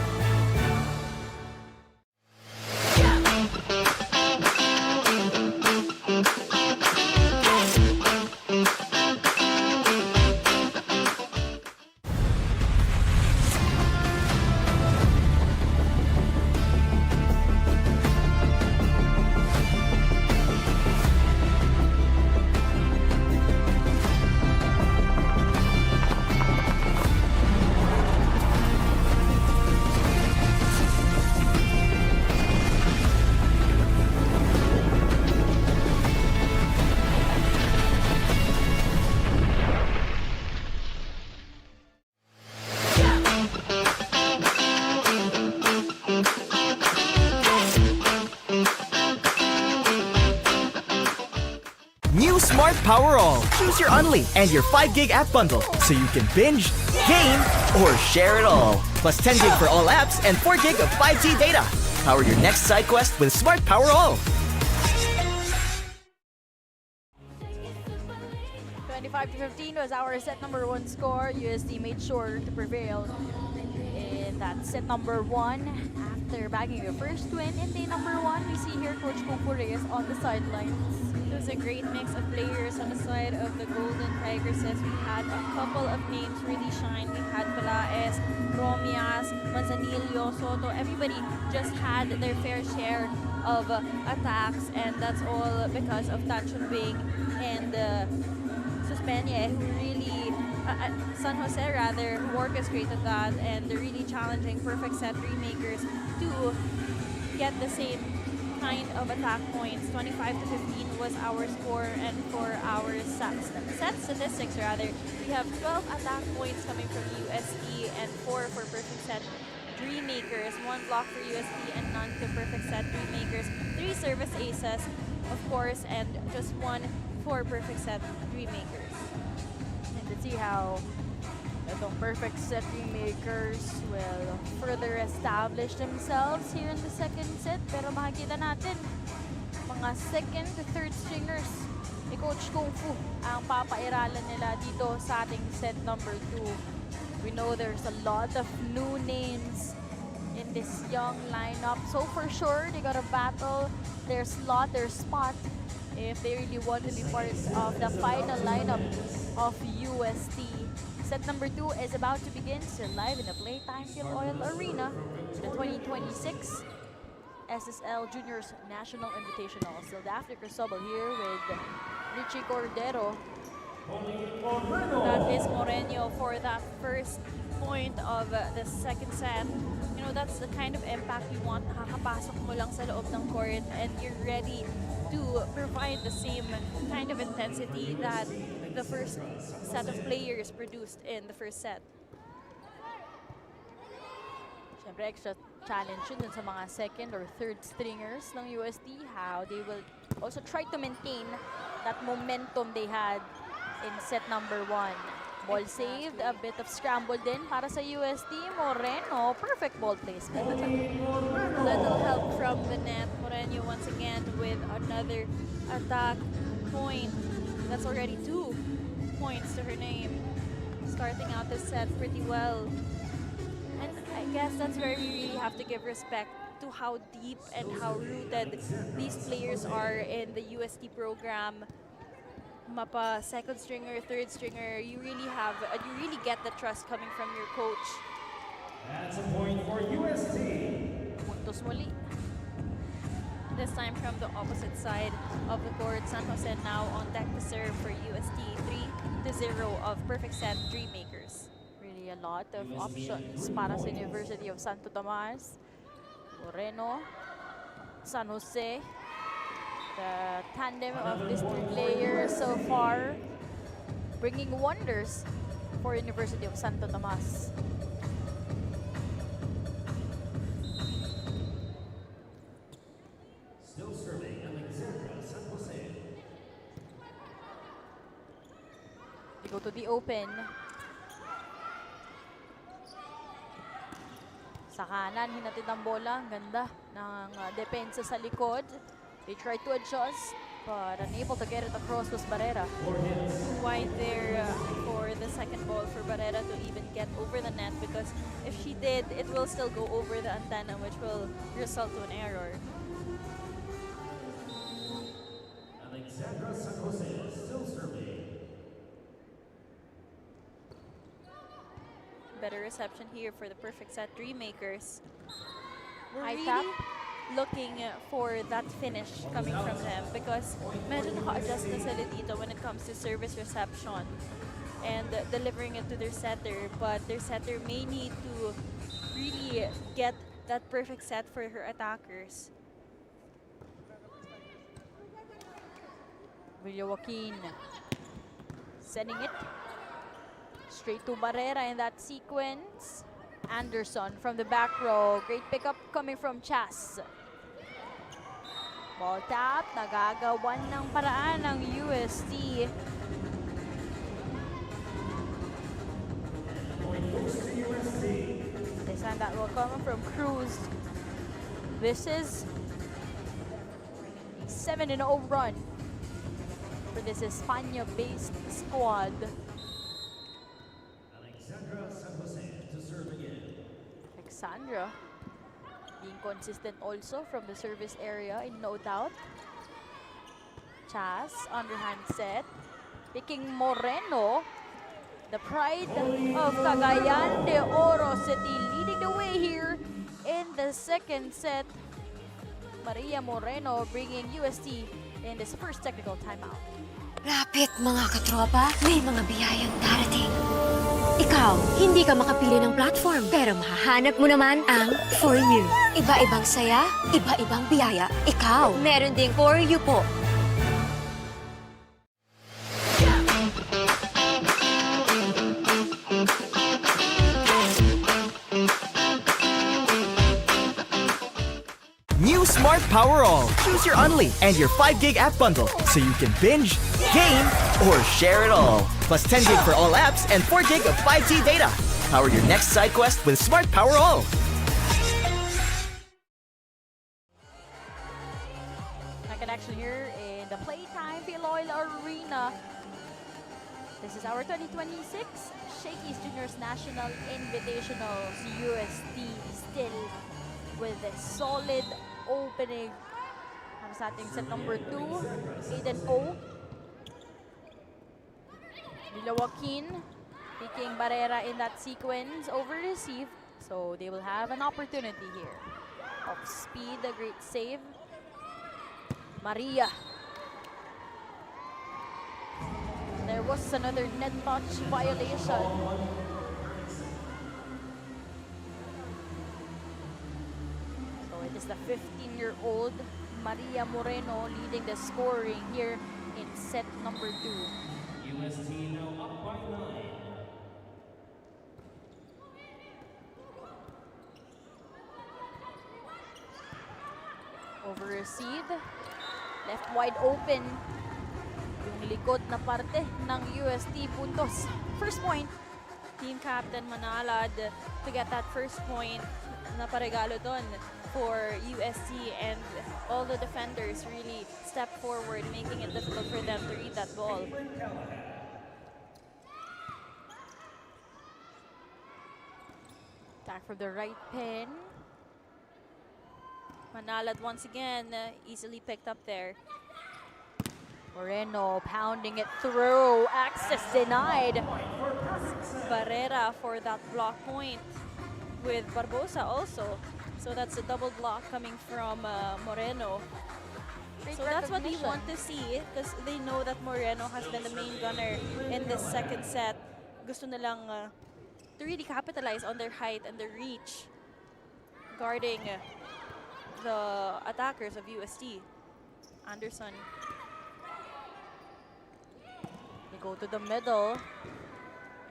New Smart Power All. Choose your Unli and your 5 gig app bundle so you can binge, game, or share it all. Plus 10 gig for all apps and 4 gig of 5G data. Power your next side quest with Smart Power All. 25-15 was our set number 1 score. USD made sure to prevail in that set number 1 after bagging the first win. In day number 1, we see here Coach Kung Reyes on the sidelines. It was a great mix of players on the side of the Golden Tigresses. We had a couple of names really shine. We had Palaes, Romias, Manzanillo, Soto. Everybody just had their fair share of attacks, and that's all because of Tachon Bing and Suspenye, who really, San Jose rather, who orchestrated that, and they're really challenging Perfect Set Remakers to get the same kind of attack points. 25-15 was our score, and for our set statistics rather, we have 12 attack points coming from USE and 4 for Perfect Set Dream Makers, 1 block for USE and none to Perfect Set Dream Makers, 3 service aces, of course, and just 1 for Perfect Set Dream Makers. And let's see how Itong perfect set makers will further establish themselves here in the second set. Pero makikita natin, mga second to third stringers ni Coach Kung Fu ang papairalan nila dito sa ating set number 2. We know there's a lot of new names in this young lineup. So for sure, they gotta battle their slot, their spot, if they really want to be part of the final lineup of UST. Set number 2 is about to begin, still live in the Playtime Field Oil Arena, the 2026 SSL Juniors National Invitational. Still Daphne Cristobal here with Richie Cordero. That is Moreno for that first point of the second set. You know, that's the kind of impact you want. Nakakapasok mo lang sa loob ng court and you're ready to provide the same kind of intensity that the first set of players produced in the first set. Siyempre, extra challenge yun dun sa mga second or third stringers ng UST, how they will also try to maintain that momentum they had in set number 1. Ball saved, a bit of scramble din para sa UST. Moreno, perfect ball placement. Little help from the net. Moreno once again with another attack point. That's already 2 points to her name. Starting out this set pretty well. And I guess that's where we really have to give respect to how deep and how rooted these players are in the UST program. Mapa second stringer, third stringer, you really get the trust coming from your coach. That's a point for UST. Puntos muli. This time from the opposite side of the court, San Jose now on deck to serve for UST. 3-0 of perfect set dream makers. Really a lot of options para sa University of Santo Tomas. Moreno, San Jose. The tandem of these 3 players so far bringing wonders for University of Santo Tomas. Still serving Alexandra San Jose. They go to the open. Sa kanan, hinatid ang bola. Ang ganda ng depensa sa likod. They tried to adjust, but unable to get it across was Barrera. Wide there for the second ball for Barrera to even get over the net, because if she did, it will still go over the antenna, which will result to an error. Alexandra San Jose still serving. Better reception here for the perfect set dream makers. We're High really tap. looking for that finish coming from them, because medyo naka-adjust na sila dito when it comes to service reception and delivering it to their setter, but their setter may need to really get that perfect set for her attackers. Villa Joaquin sending it straight to Barrera in that sequence. Anderson from the back row. Great pickup coming from Chas. Ball tap. Nagagawan ng paraan ng UST. They send that will come from Cruz. This is a 7-0 run for this Espana-based squad. Alexandra San Jose to serve again. Alexandra being consistent also from the service area, in no doubt. Chas, underhand set. Picking Moreno, the pride of Cagayan de Oro City, leading the way here in the second set. Maria Moreno bringing UST in this first technical timeout. Lapit mga katropa, may mga biyayang darating. Ikaw, hindi ka makapili ng platform, pero mahahanap mo naman ang For You. Iba-ibang saya, iba-ibang biyaya. Ikaw, meron ding For You po. New Smart Power All. Choose your Unli and your 5 gig app bundle so you can binge, game, or share it all. plus 10 gig for all apps and 4 gig of 5G data. Power your next side quest with Smart Power All. A connection here in the Playtime Philoil Arena. This is our 2026 Shakey's Juniors National Invitationals. UST still with a solid opening. Ang sa ating set number 2, 8-0. Joaquin picking Barrera in that sequence over receive. So they will have an opportunity here. Off speed, a great save. Maria. There was another net touch violation. So it is the 15-year-old Maria Moreno leading the scoring here in set number 2. UST now up by 9. Over receive. Left wide open. Yung likod na parte ng UST puntos. First point. Team Captain Manalad to get that first point na paregalo doon for UST, and all the defenders really step forward, making it difficult for them to read that ball. Attack from the right pin. Manalad once again easily picked up there. Moreno pounding it through. Access denied. Barrera for that block point with Barbosa also. So that's a double block coming from Moreno. Great So that's what we recognition. want to see, because they know that Moreno has been the main gunner in this second set. Gusto nilang to really capitalize on their height and their reach, guarding the attackers of UST. Anderson. They go to the middle.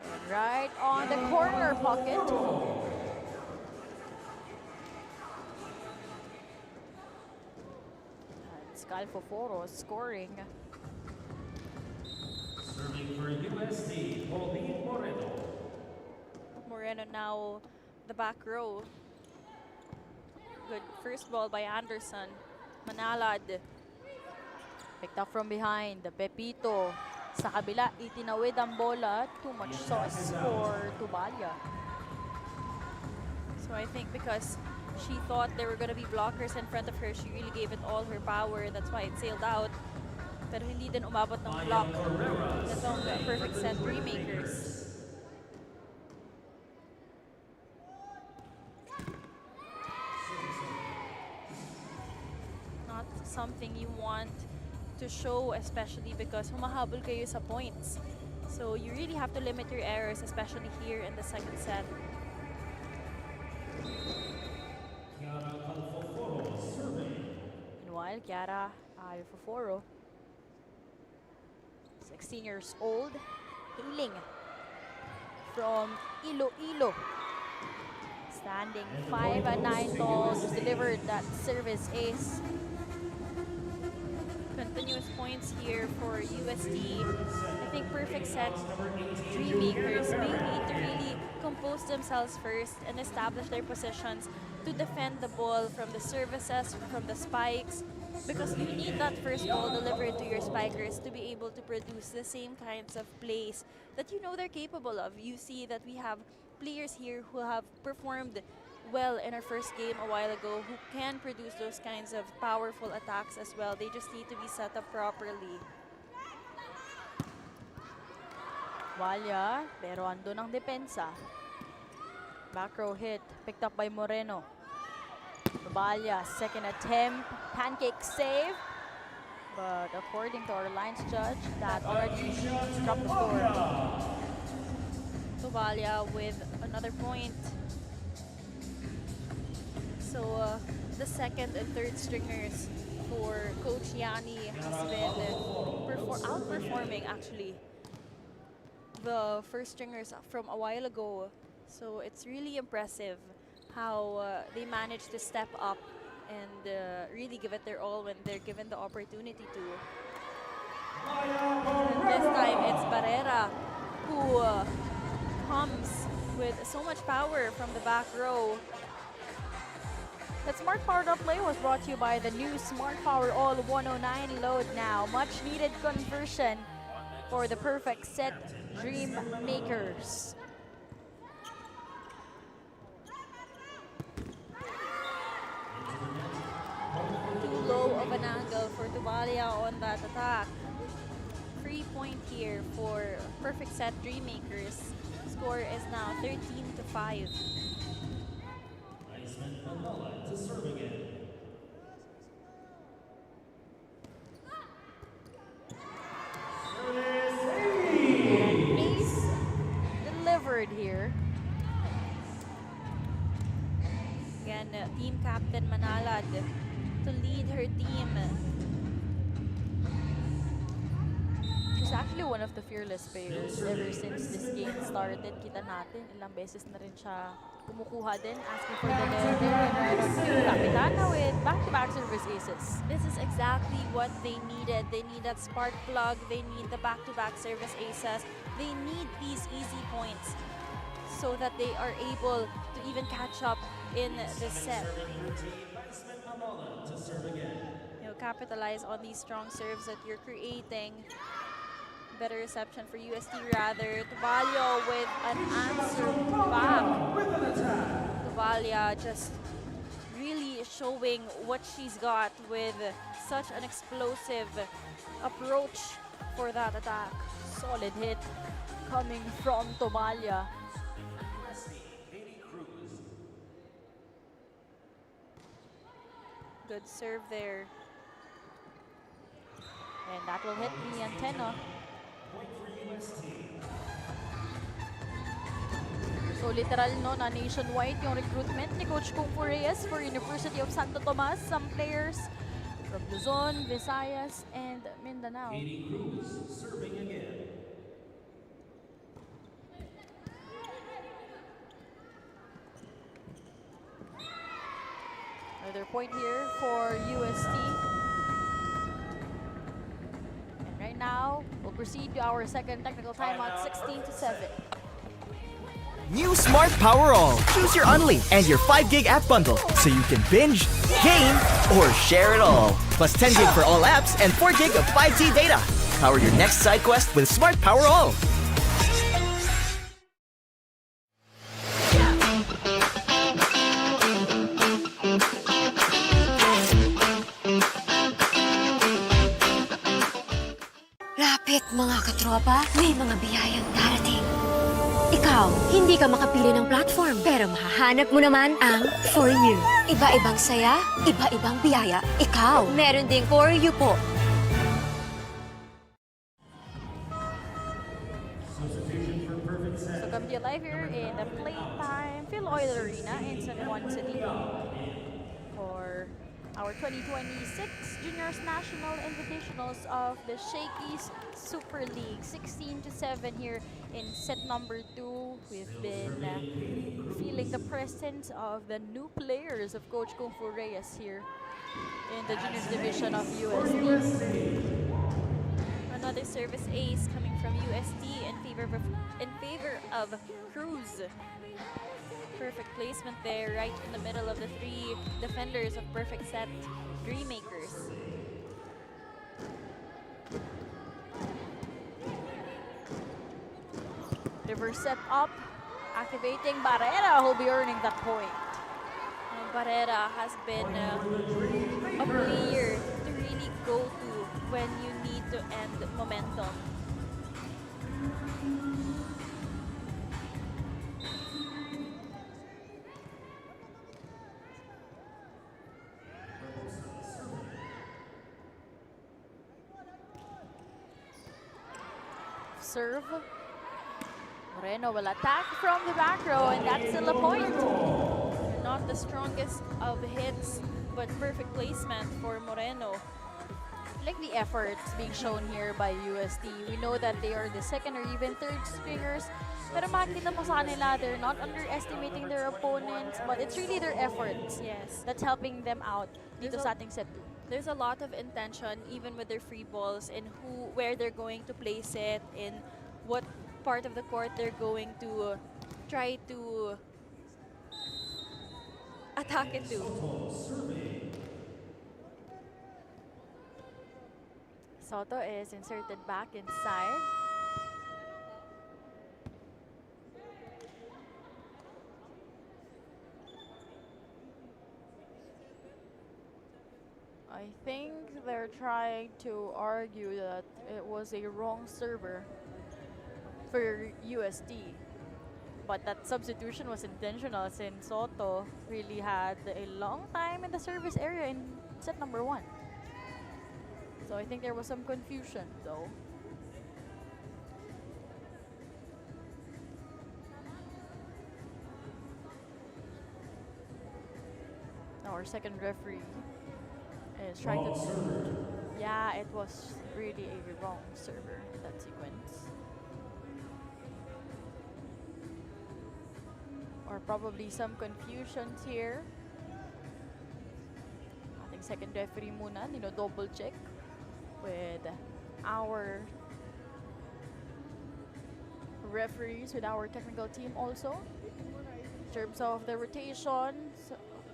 And right on the corner pocket. And Scalfoforo scoring. Serving for UST, Pauline Moreno. Moreno now the back row. Good first ball by Anderson. Manalad. Picked up from behind. The Pepito. Sa kabila, itinawid ang bola. Too much sauce for Tubalia. So I think because she thought there were going to be blockers in front of her, she really gave it all her power. That's why it sailed out. Pero hindi din umabot ng block natong perfect set remakers. Not something you want to show, especially because humahabol kayo sa points. So you really have to limit your errors, especially here in the second set. Meanwhile, Chiara Alfaforo, 16 years old, hailing from Iloilo. Standing 5'9" tall, just delivered that service ace. Continuous points here for UST. I think perfect set Dreammakers may need to really compose themselves first and establish their positions to defend the ball from the services, from the spikes, because you need that first ball delivered to your spikers to be able to produce the same kinds of plays that you know they're capable of. You see that we have players here who have performed well in our first game a while ago, who can produce those kinds of powerful attacks as well. They just need to be set up properly. Walya, pero ando ng depensa. Back row hit, picked up by Moreno. Tubalia, second attempt, pancake save. But according to our lines judge, that already dropped the score. Tubalia with another point. So the second and third stringers for Coach Yani has been outperforming actually the first stringers from a while ago. So it's really impressive how they managed to step up and really give it their all when they're given the opportunity to. And this time it's Barrera who comes with so much power from the back row. That Smart Powered Up play was brought to you by the new Smart Power All 109 load now. Much needed conversion for the perfect set dream makers. Too low of an angle for Tubalia on that attack. Free point here for perfect set dream makers. Score is now 13-5. Ace delivered here. Again, team captain Manalad to lead her team. She's actually one of the fearless players ever since this game started. Kita natin, ilang beses na rin siya kumukuha din, asking for the leather and right on to Capitana with back-to-back service aces. This is exactly what they needed. They need that spark plug. They need the back-to-back service aces. They need these easy points so that they are able to even catch up in the set. You know, capitalize on these strong serves that you're creating. Better reception for UST rather. Tubalio with an answer back. Tubalia just really showing what she's got with such an explosive approach for that attack. Solid hit coming from Tubalia. Good serve there. And that will hit the antenna. So literal no, na nationwide yung recruitment ni Coach Kung Fu Reyes for University of Santo Tomas. Some players from Luzon, Visayas, and Mindanao. Another point here for UST. And right now, we'll proceed to our second technical timeout, 16-7. New Smart Power All. Choose your Unli and your 5 gig app bundle so you can binge, game, or share it all. Plus 10 gig for all apps and 4 gig of 5G data. Power your next side quest with Smart Power All. Lapit mga katropa, may mga biyayang darating. Ikaw, hindi ka makapili ng platform, pero mahahanap mo naman ang For You. Iba-ibang saya, iba-ibang biyaya. Ikaw, meron ding For You po. So come to you live here in the Playtime Phil Oil Arena in San Juan City for our 2026 Juniors National Invitationals of the Shakey's Super League. 16-7 here in set number 2. We've been feeling the presence of the new players of Coach Kung Fu Reyes here in the Juniors Division of UST. Another service ace coming from UST in favor of Cruz. Perfect placement there, right in the middle of the 3 defenders of perfect set dream makers. Reverse set up, activating Barrera, who'll be earning that point. And Barrera has been a player to really go to when you need to end momentum. Serve. Moreno will attack from the back row, and that's still a point. Not the strongest of hits, but perfect placement for Moreno. I like the efforts being shown here by UST. We know that they are the second or even third stringers. Pero makikita mo sa kanila, they're not underestimating their opponents, but it's really their efforts Yes. that's helping them out dito sa ating set 2. there's a lot of intention even with their free balls in where they're going to place it, in what part of the court they're going to try to attack it to. Soto is inserted back inside. I think they're trying to argue that it was a wrong server for UST. But that substitution was intentional since Soto really had a long time in the service area in set number 1. So I think there was some confusion though. Our second referee is trying to... Yeah, it was really a wrong server in that sequence. Or probably some confusions here. Ating second referee muna, double check with our referees, with our technical team also. In terms of the rotation,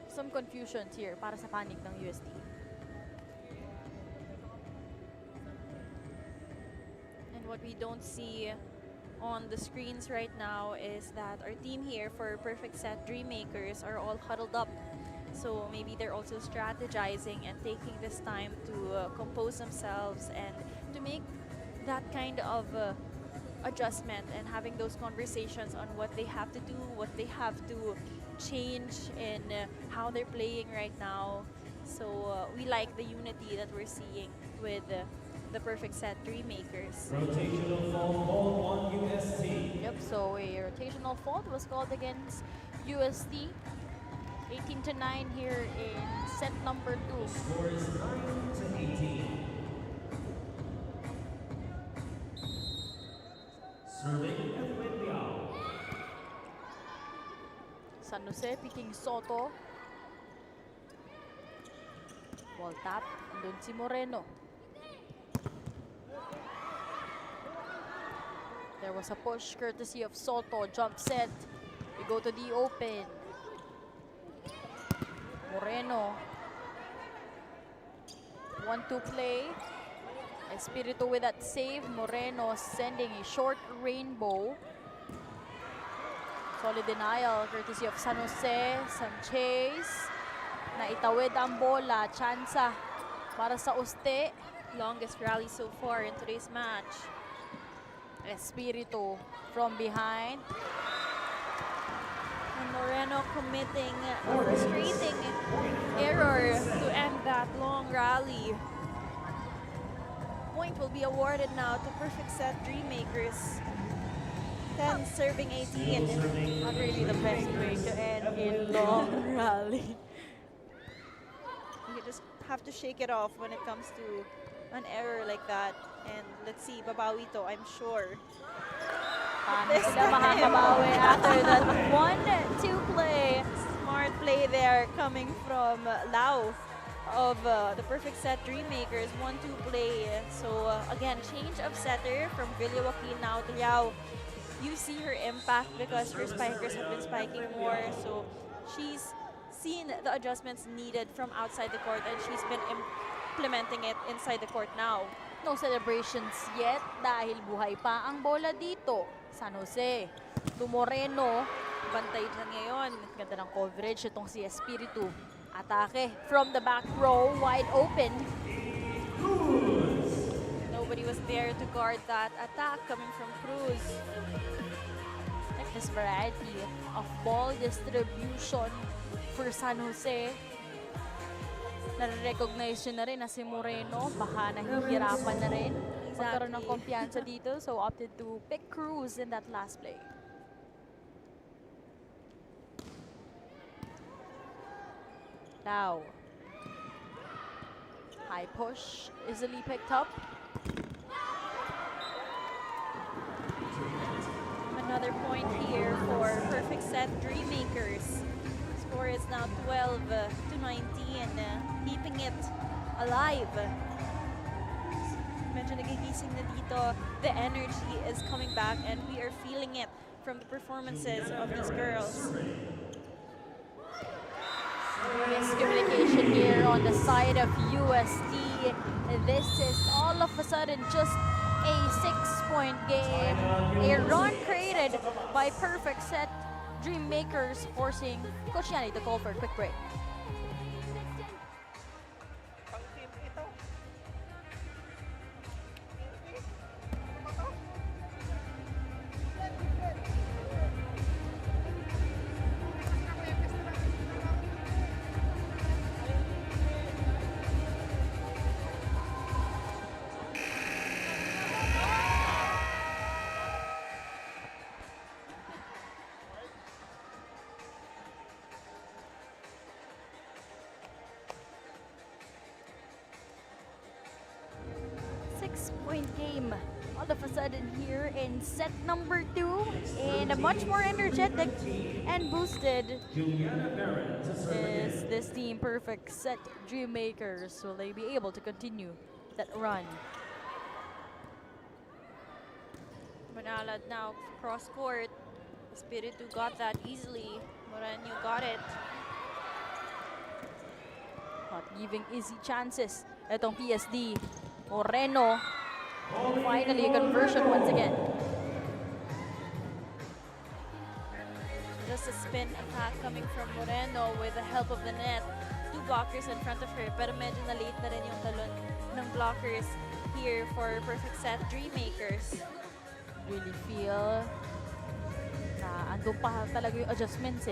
some confusions here para sa panig ng UST. And what we don't see on the screens right now is that our team here for Perfect Set Dreammakers are all huddled up. So maybe they're also strategizing and taking this time to compose themselves and to make that kind of adjustment and having those conversations on what they have to do, what they have to change in how they're playing right now. So we like the unity that we're seeing with the Perfect Set Dreammakers. Rotational fault called on UST. Yep, so a rotational fault was called against UST. 18-9 here in set number 2. Score is 9-18. Serving Edwin Liao. San Jose picking Soto. Ball tap, andun si Moreno. There was a push courtesy of Soto. Jump set. We go to the open. Moreno. 1-2 play. Espiritu with that save. Moreno sending a short rainbow. Solid denial courtesy of San Jose. Sanchez. Naitawid ang bola. Chansa para sa Uste. Longest rally so far in today's match. Espiritu from behind. And Moreno committing a frustrating error to end that long rally. Point will be awarded now to Perfect Set Dreammakers. 10 serving 18. Not really the best way to end a long rally. You just have to shake it off when it comes to an error like that. And let's see, babawi to, I'm sure. Paano This sila time. makakabawi after that 1-2 play? Smart play there coming from Lau of the Perfect Set Dreammakers. 1-2 play. So again, change of setter from Villa Joaquin now to Liao. You see her impact because her spikers have been spiking more. So she's seen the adjustments needed from outside the court and she's been implementing it inside the court now. No celebrations yet dahil buhay pa ang bola dito. San Jose. To Moreno. Bantay dyan ngayon. Ganda ng coverage itong si Espiritu. Atake from the back row, wide open. Nobody was there to guard that attack coming from Cruz. Like this variety of ball distribution for San Jose. Na-recognize yun na rin na si Moreno. Baka nahihirapan na rin. Magkaroon ng kumpiyansa dito. So opted to pick Cruz in that last play. Now, high push, easily picked up. Another point here for Perfect Set Dreammakers. Score is now 12-19, keeping it alive. Medyo nagigising na dito. The energy is coming back and we are feeling it from the performances of these girls. Miscommunication here on the side of UST. This is all of a sudden just a 6-point game. A run created by perfect set Dream Makers, forcing Coach Yani to call for a quick break. Six-point game all of a sudden here in set number 2, and a much more energetic and boosted is this team. Perfect set Dream Makers. Will they be able to continue that run? Manalad now cross court. Espiritu got that easily. Moreno got it. Not giving easy chances. Etong PSD. Moreno. Finally, a conversion once again. Just a spin attack coming from Moreno with the help of the net. 2 blockers in front of her, pero medyo na late na rin yung talon ng blockers here for perfect set Dream Makers. Really feel na andun pa talaga yung adjustments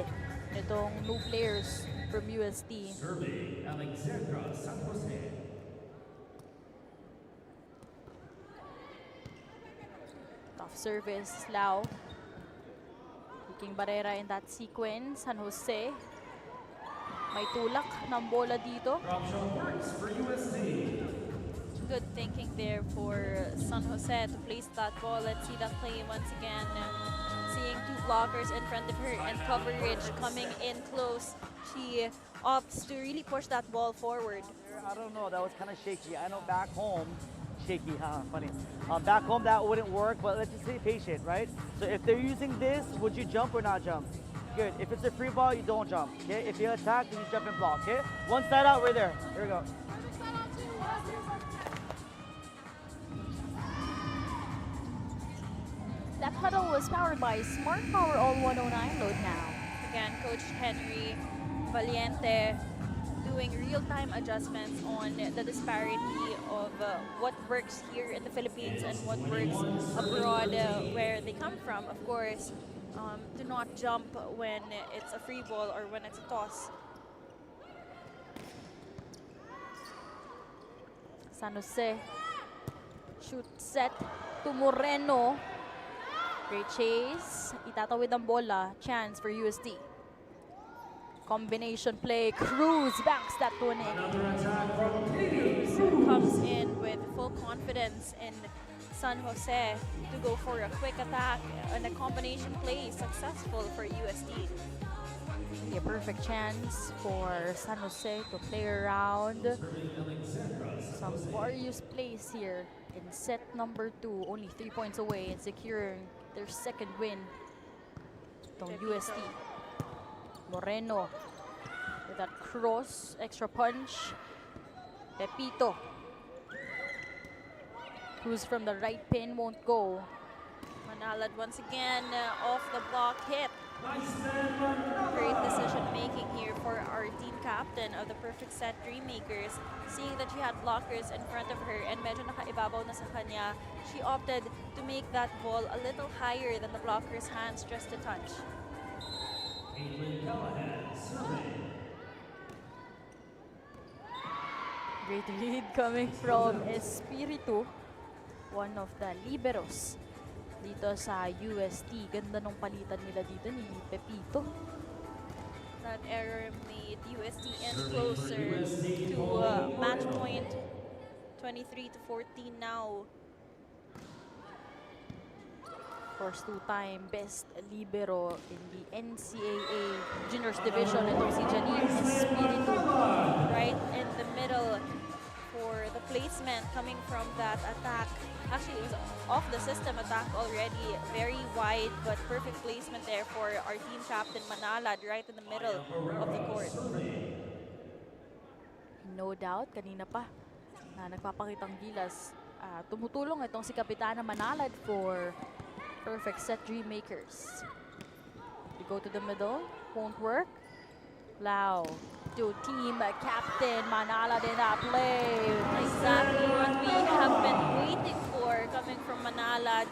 nitong new players from UST. Survey Alexandra San Jose. Tough service, Lau. Taking barera in that sequence. San Jose. May tulak ng bola dito. Drop shot works for USC. Good thinking there for San Jose to place that ball. Let's see that play once again. Seeing 2 blockers in front of her and coverage coming in close. She opts to really push that ball forward. I don't know, that was kind of shaky. I know back home, shaky, huh? Funny. Back home that wouldn't work, but let's just stay patient, right? So if they're using this, would you jump or not jump? Good. If it's a free ball, you don't jump. Okay. If you attack, then you jump and block. Okay. One side out, we're there. Here we go. That huddle was powered by Smart Power All 109. Load now. Again, Coach Henry Valiente doing real-time adjustments on the disparity of what works here in the Philippines and what works abroad where they come from. Of course, do not jump when it's a free ball or when it's a toss. San Jose. Shoot set to Moreno. Great chase. Itatawid ang bola. Chance for UST. Combination play. Cruz backs that one in. Comes in with full confidence in San Jose to go for a quick attack and a combination play successful for UST. A perfect chance for San Jose to play around. Some various plays here in set number 2. Only 3 points away and securing their second win. Itong UST. Moreno with that cross, extra punch. Pepito. Cruz from the right pin won't go. Manalad once again off the block hit. Great decision making here for our team captain of the perfect set Dream Makers. Seeing that she had blockers in front of her and medyo nakaibabaw na sa kanya, she opted to make that ball a little higher than the blocker's hands just a touch. Great lead coming from Espiritu, one of the liberos dito sa UST. Ganda nung palitan nila dito ni Pepito. That error made UST inch closer to match point. 23-14 now. Course, 2-time best libero in the NCAA Juniors Division. Itong si Janine Espiritu. Right in the middle from that attack. Actually, it was off the system attack already. Very wide, but perfect placement there for our team captain Manalad right in the middle of the court. No doubt, kanina pa na nagpapakitang gilas. Tumutulong itong si Kapitana Manalad for perfect set dream makers. We go to the middle, won't work. Lau to team captain Manalad in that play. Exactly what we have been waiting for coming from Manalad.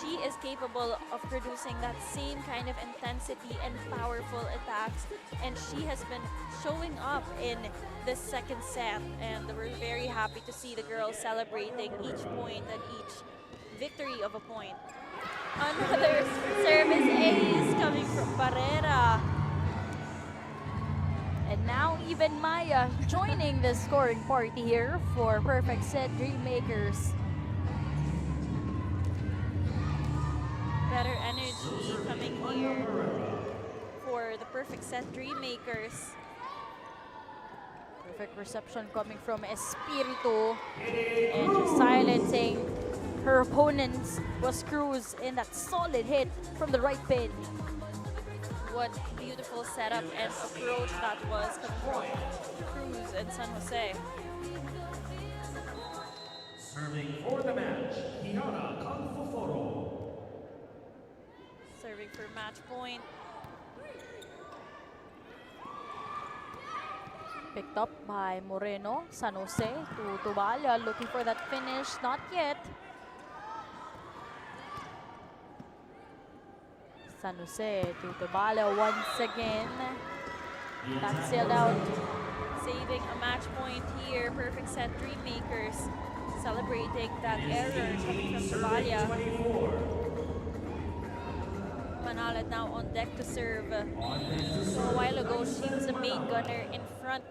She is capable of producing that same kind of intensity and powerful attacks, and she has been showing up in the second set, and we're very happy to see the girls celebrating each point and each victory of a point. Another service ace coming from Barrera. And now even Maya joining the scoring party here for perfect set dream makers. Better energy coming here for the perfect set dream makers. Perfect reception coming from Espiritu, and just silencing her opponents was Cruz in that solid hit from the right pin. What beautiful setup and approach that was coming from Cruz and San Jose. Serving for the match, Kiana Confoforo. Serving for match point. Picked up by Moreno, San Jose to Tubalia, looking for that finish, not yet. San Jose to Tubalia once again. That's sailed out. Saving a match point here. Perfect set dream makers. Celebrating that error coming from Tubalia. Manalad now on deck to serve. So a while ago, she was the main gunner in front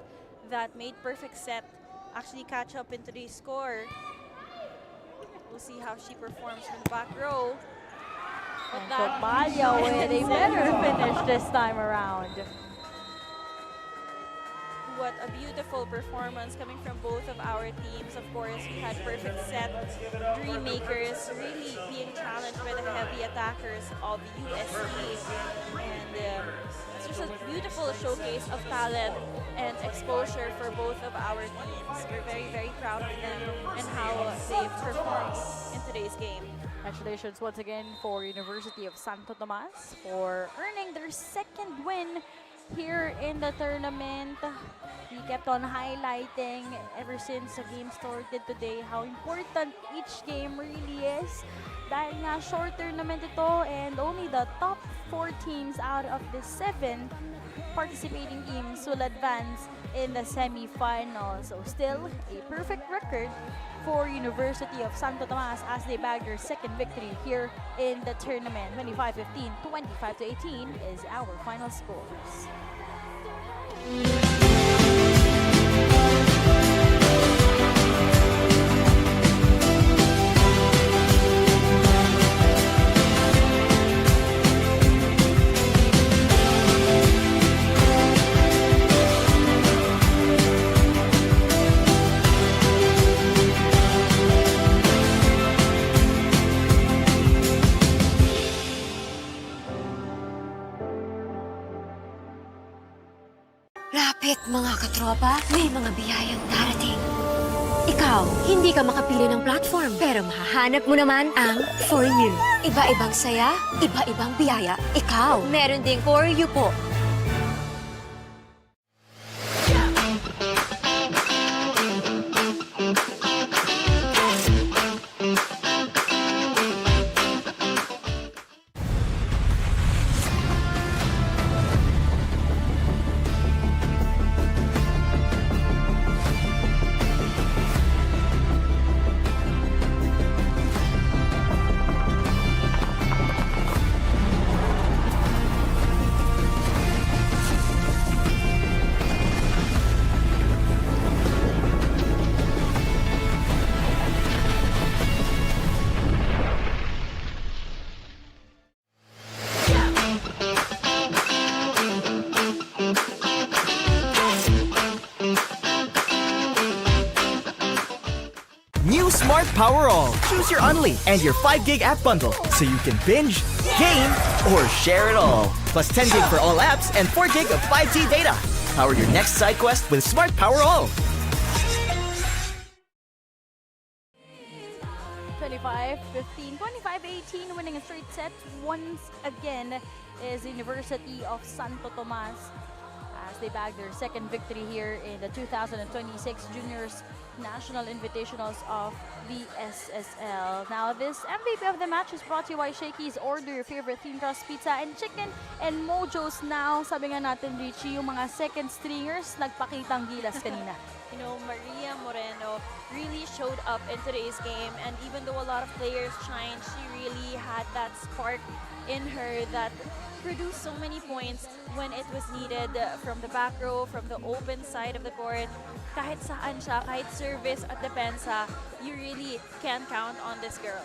that made perfect set actually catch up in today's score. We'll see how she performs from the back row. But And that Tubalia with a better finish this time around. What a beautiful performance coming from both of our teams. Of course, we had perfect set dream makers really being challenged by the heavy attackers of USC. And it's just a beautiful showcase of talent and exposure for both of our teams. We're very, very proud of them and how they've performed in today's game. Congratulations once again for University of Santo Tomas for earning their second win here in the tournament. We kept on highlighting ever since the game started today how important each game really is. Dahil nga short tournament ito and only the top 4 teams out of the 7 participating teams will advance in the semi-finals. So still a perfect record for University of Santo Tomas as they bagged their second victory here in the tournament. 25-15, 25-18 is our final scores. Lapit mga katropa, may mga biyayang darating. Ikaw, hindi ka makapili ng platform, pero mahahanap mo naman ang For You. Iba-ibang saya, iba-ibang biyaya. Ikaw, meron ding For You po. Smart Power All. Choose your Unli and your 5 gig app bundle so you can binge, game, or share it all. Plus 10 gig for all apps and 4 gig of 5G data. Power your next side quest with Smart Power All. 25-15, 25-18, winning a straight set once again is University of Santo Tomas as they bag their second victory here in the 2026 Juniors National Invitationals of the SSL. Now, this MVP of the match is brought to you by Shakey's. Order your favorite thin crust pizza and chicken and Mojo's now. Sabi nga natin, Richie, yung mga second stringers nagpakitang gilas kanina. You know, Maria Moreno really showed up in today's game, and even though a lot of players shined, she really had that spark in her that produced so many points when it was needed from the back row, from the open side of the court. Kahit saan siya, kahit service at depensa, you really can count on this girl.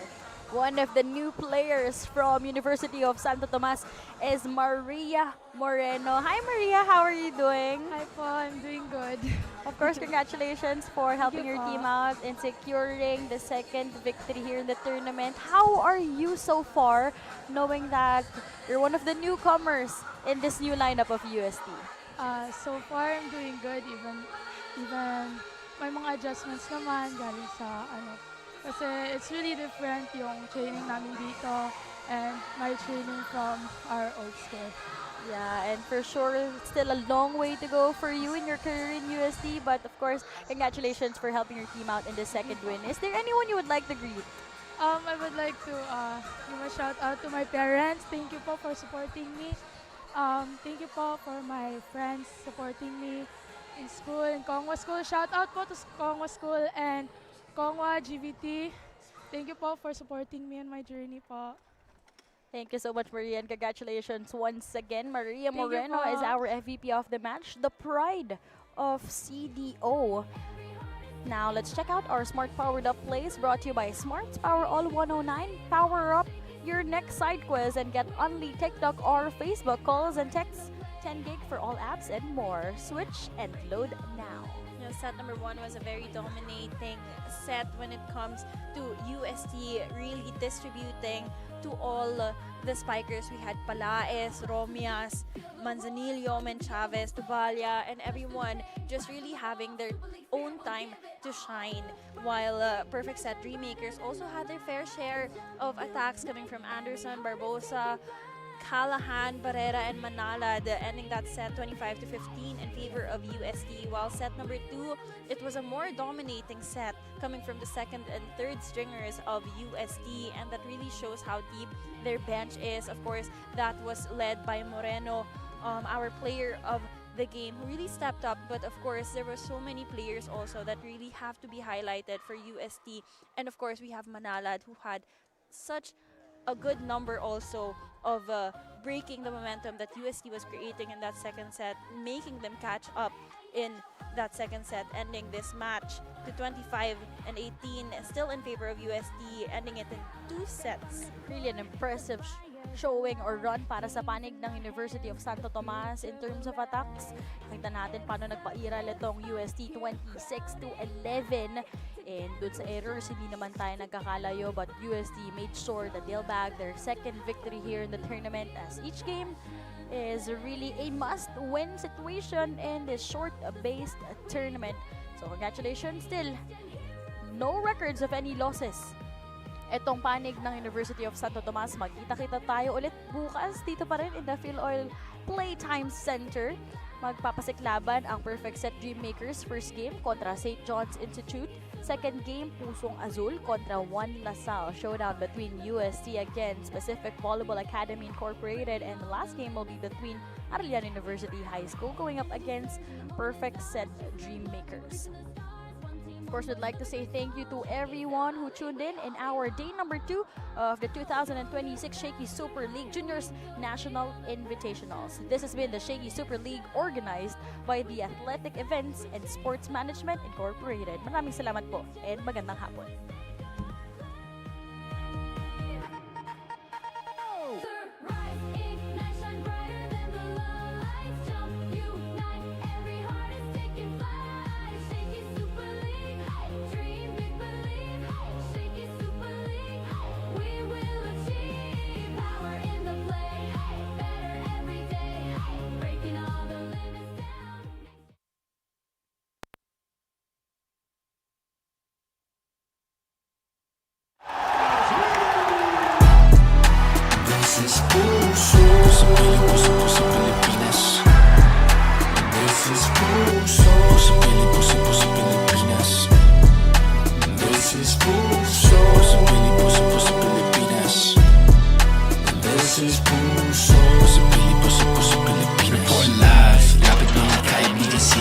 One of the new players from University of Santo Tomas is Maria Moreno. Hi Maria, how are you doing? Hi po, I'm doing good. Of course, congratulations for helping you your po. team out in securing the second victory here in the tournament. How are you so far, knowing that you're one of the newcomers in this new lineup of UST? So far, I'm doing good. Even may mga adjustments naman galing sa kasi it's really different yung training namin dito and my training from our old school. Yeah, and for sure, it's still a long way to go for you in your career in UST. But of course, congratulations for helping your team out in the second win. Is there anyone you would like to greet? I would like to give a shout out to my parents. Thank you po for supporting me. Thank you po for my friends supporting me in school, in Kongwa School. Shout out po to Kongwa School and Kongwa GVT. Thank you po for supporting me in my journey po. Thank you so much, Maria, and congratulations once again. Maria Thank you Moreno po. is our MVP of the match, the pride of CDO. Now, let's check out our Smart Powered Up plays brought to you by Smart's Power All 109. Power up your next side quiz and get only TikTok or Facebook calls and texts. 10 gig for all apps and more. Switch and load now. You know, set number 1 was a very dominating set when it comes to UST really distributing to all the spikers. We had Palaes, Romias, Manzanillo, Menchavez, Tubalia, and everyone just really having their own time to shine. While Perfect Set Dreammakers also had their fair share of attacks coming from Anderson, Barbosa, Callahan, Barrera, and Manalad, ending that set 25-15 in favor of UST. While set number 2, it was a more dominating set coming from the second and third stringers of UST, and that really shows how deep their bench is. Of course, that was led by Moreno, our player of the game, who really stepped up. But of course, there were so many players also that really have to be highlighted for UST. And of course, we have Manalad, who had such a good number also of breaking the momentum that UST was creating in that second set, making them catch up in that second set, ending this match to 25-18, still in favor of UST, ending it in 2 sets. Really an impressive showing or run para sa panig ng University of Santo Tomas in terms of attacks. Nakita natin paano nagpairal itong UST 26-11. And dun sa errors, hindi naman tayo nagkakalayo, but UST made sure that they'll bag their second victory here in the tournament, as each game is really a must-win situation in this short-based tournament. So congratulations still. No records of any losses. Etong panig ng University of Santo Tomas. Magkita-kita tayo ulit bukas dito pa rin in the Philoil Playtime Center. Magpapasiklaban ang Perfect Set Dreammakers first game kontra St. John's Institute. Second game, Pusong Azul kontra One LaSalle. Showdown between UST against Pacific Volleyball Academy Incorporated. And the last game will be between Arellano University High School going up against Perfect Set Dreammakers. Of course, we'd like to say thank you to everyone who tuned in our day number 2 of the 2026 Shakey Super League Juniors National Invitationals. This has been the Shakey Super League organized by the Athletic Events and Sports Management Incorporated. Maraming salamat po and magandang hapon. Rise, ignite, shine brighter than the lights. Jump, unite, every heart is taking flight. Shaky Super League, dream, make believe.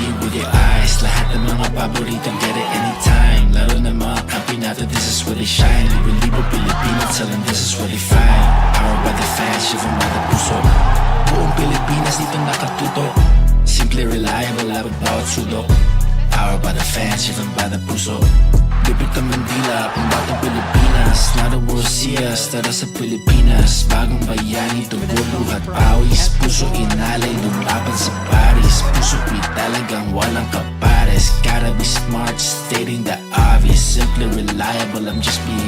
you with your eyes. Lahat ng mga paborito, get it anytime. Lalo na mga kampi natin, this is where they shine. Libo-libo Pilipino, tell them this is where they find. Powered by the fans, driven by the puso. Buong Pilipinas dito nakatutok. Simple, reliable, labot bawat sulok. Powered by the fans, driven by the puso. Bibit ang Mandila, pambatang Pilipinas. Now the world see us, tara sa Pilipinas. Bagong bayani, tubo, luhat, pawis. Puso inalay, lumaban sa Paris. Puso talagang walang kapares. Gotta be smart, stating the obvious. Simply reliable, I'm just being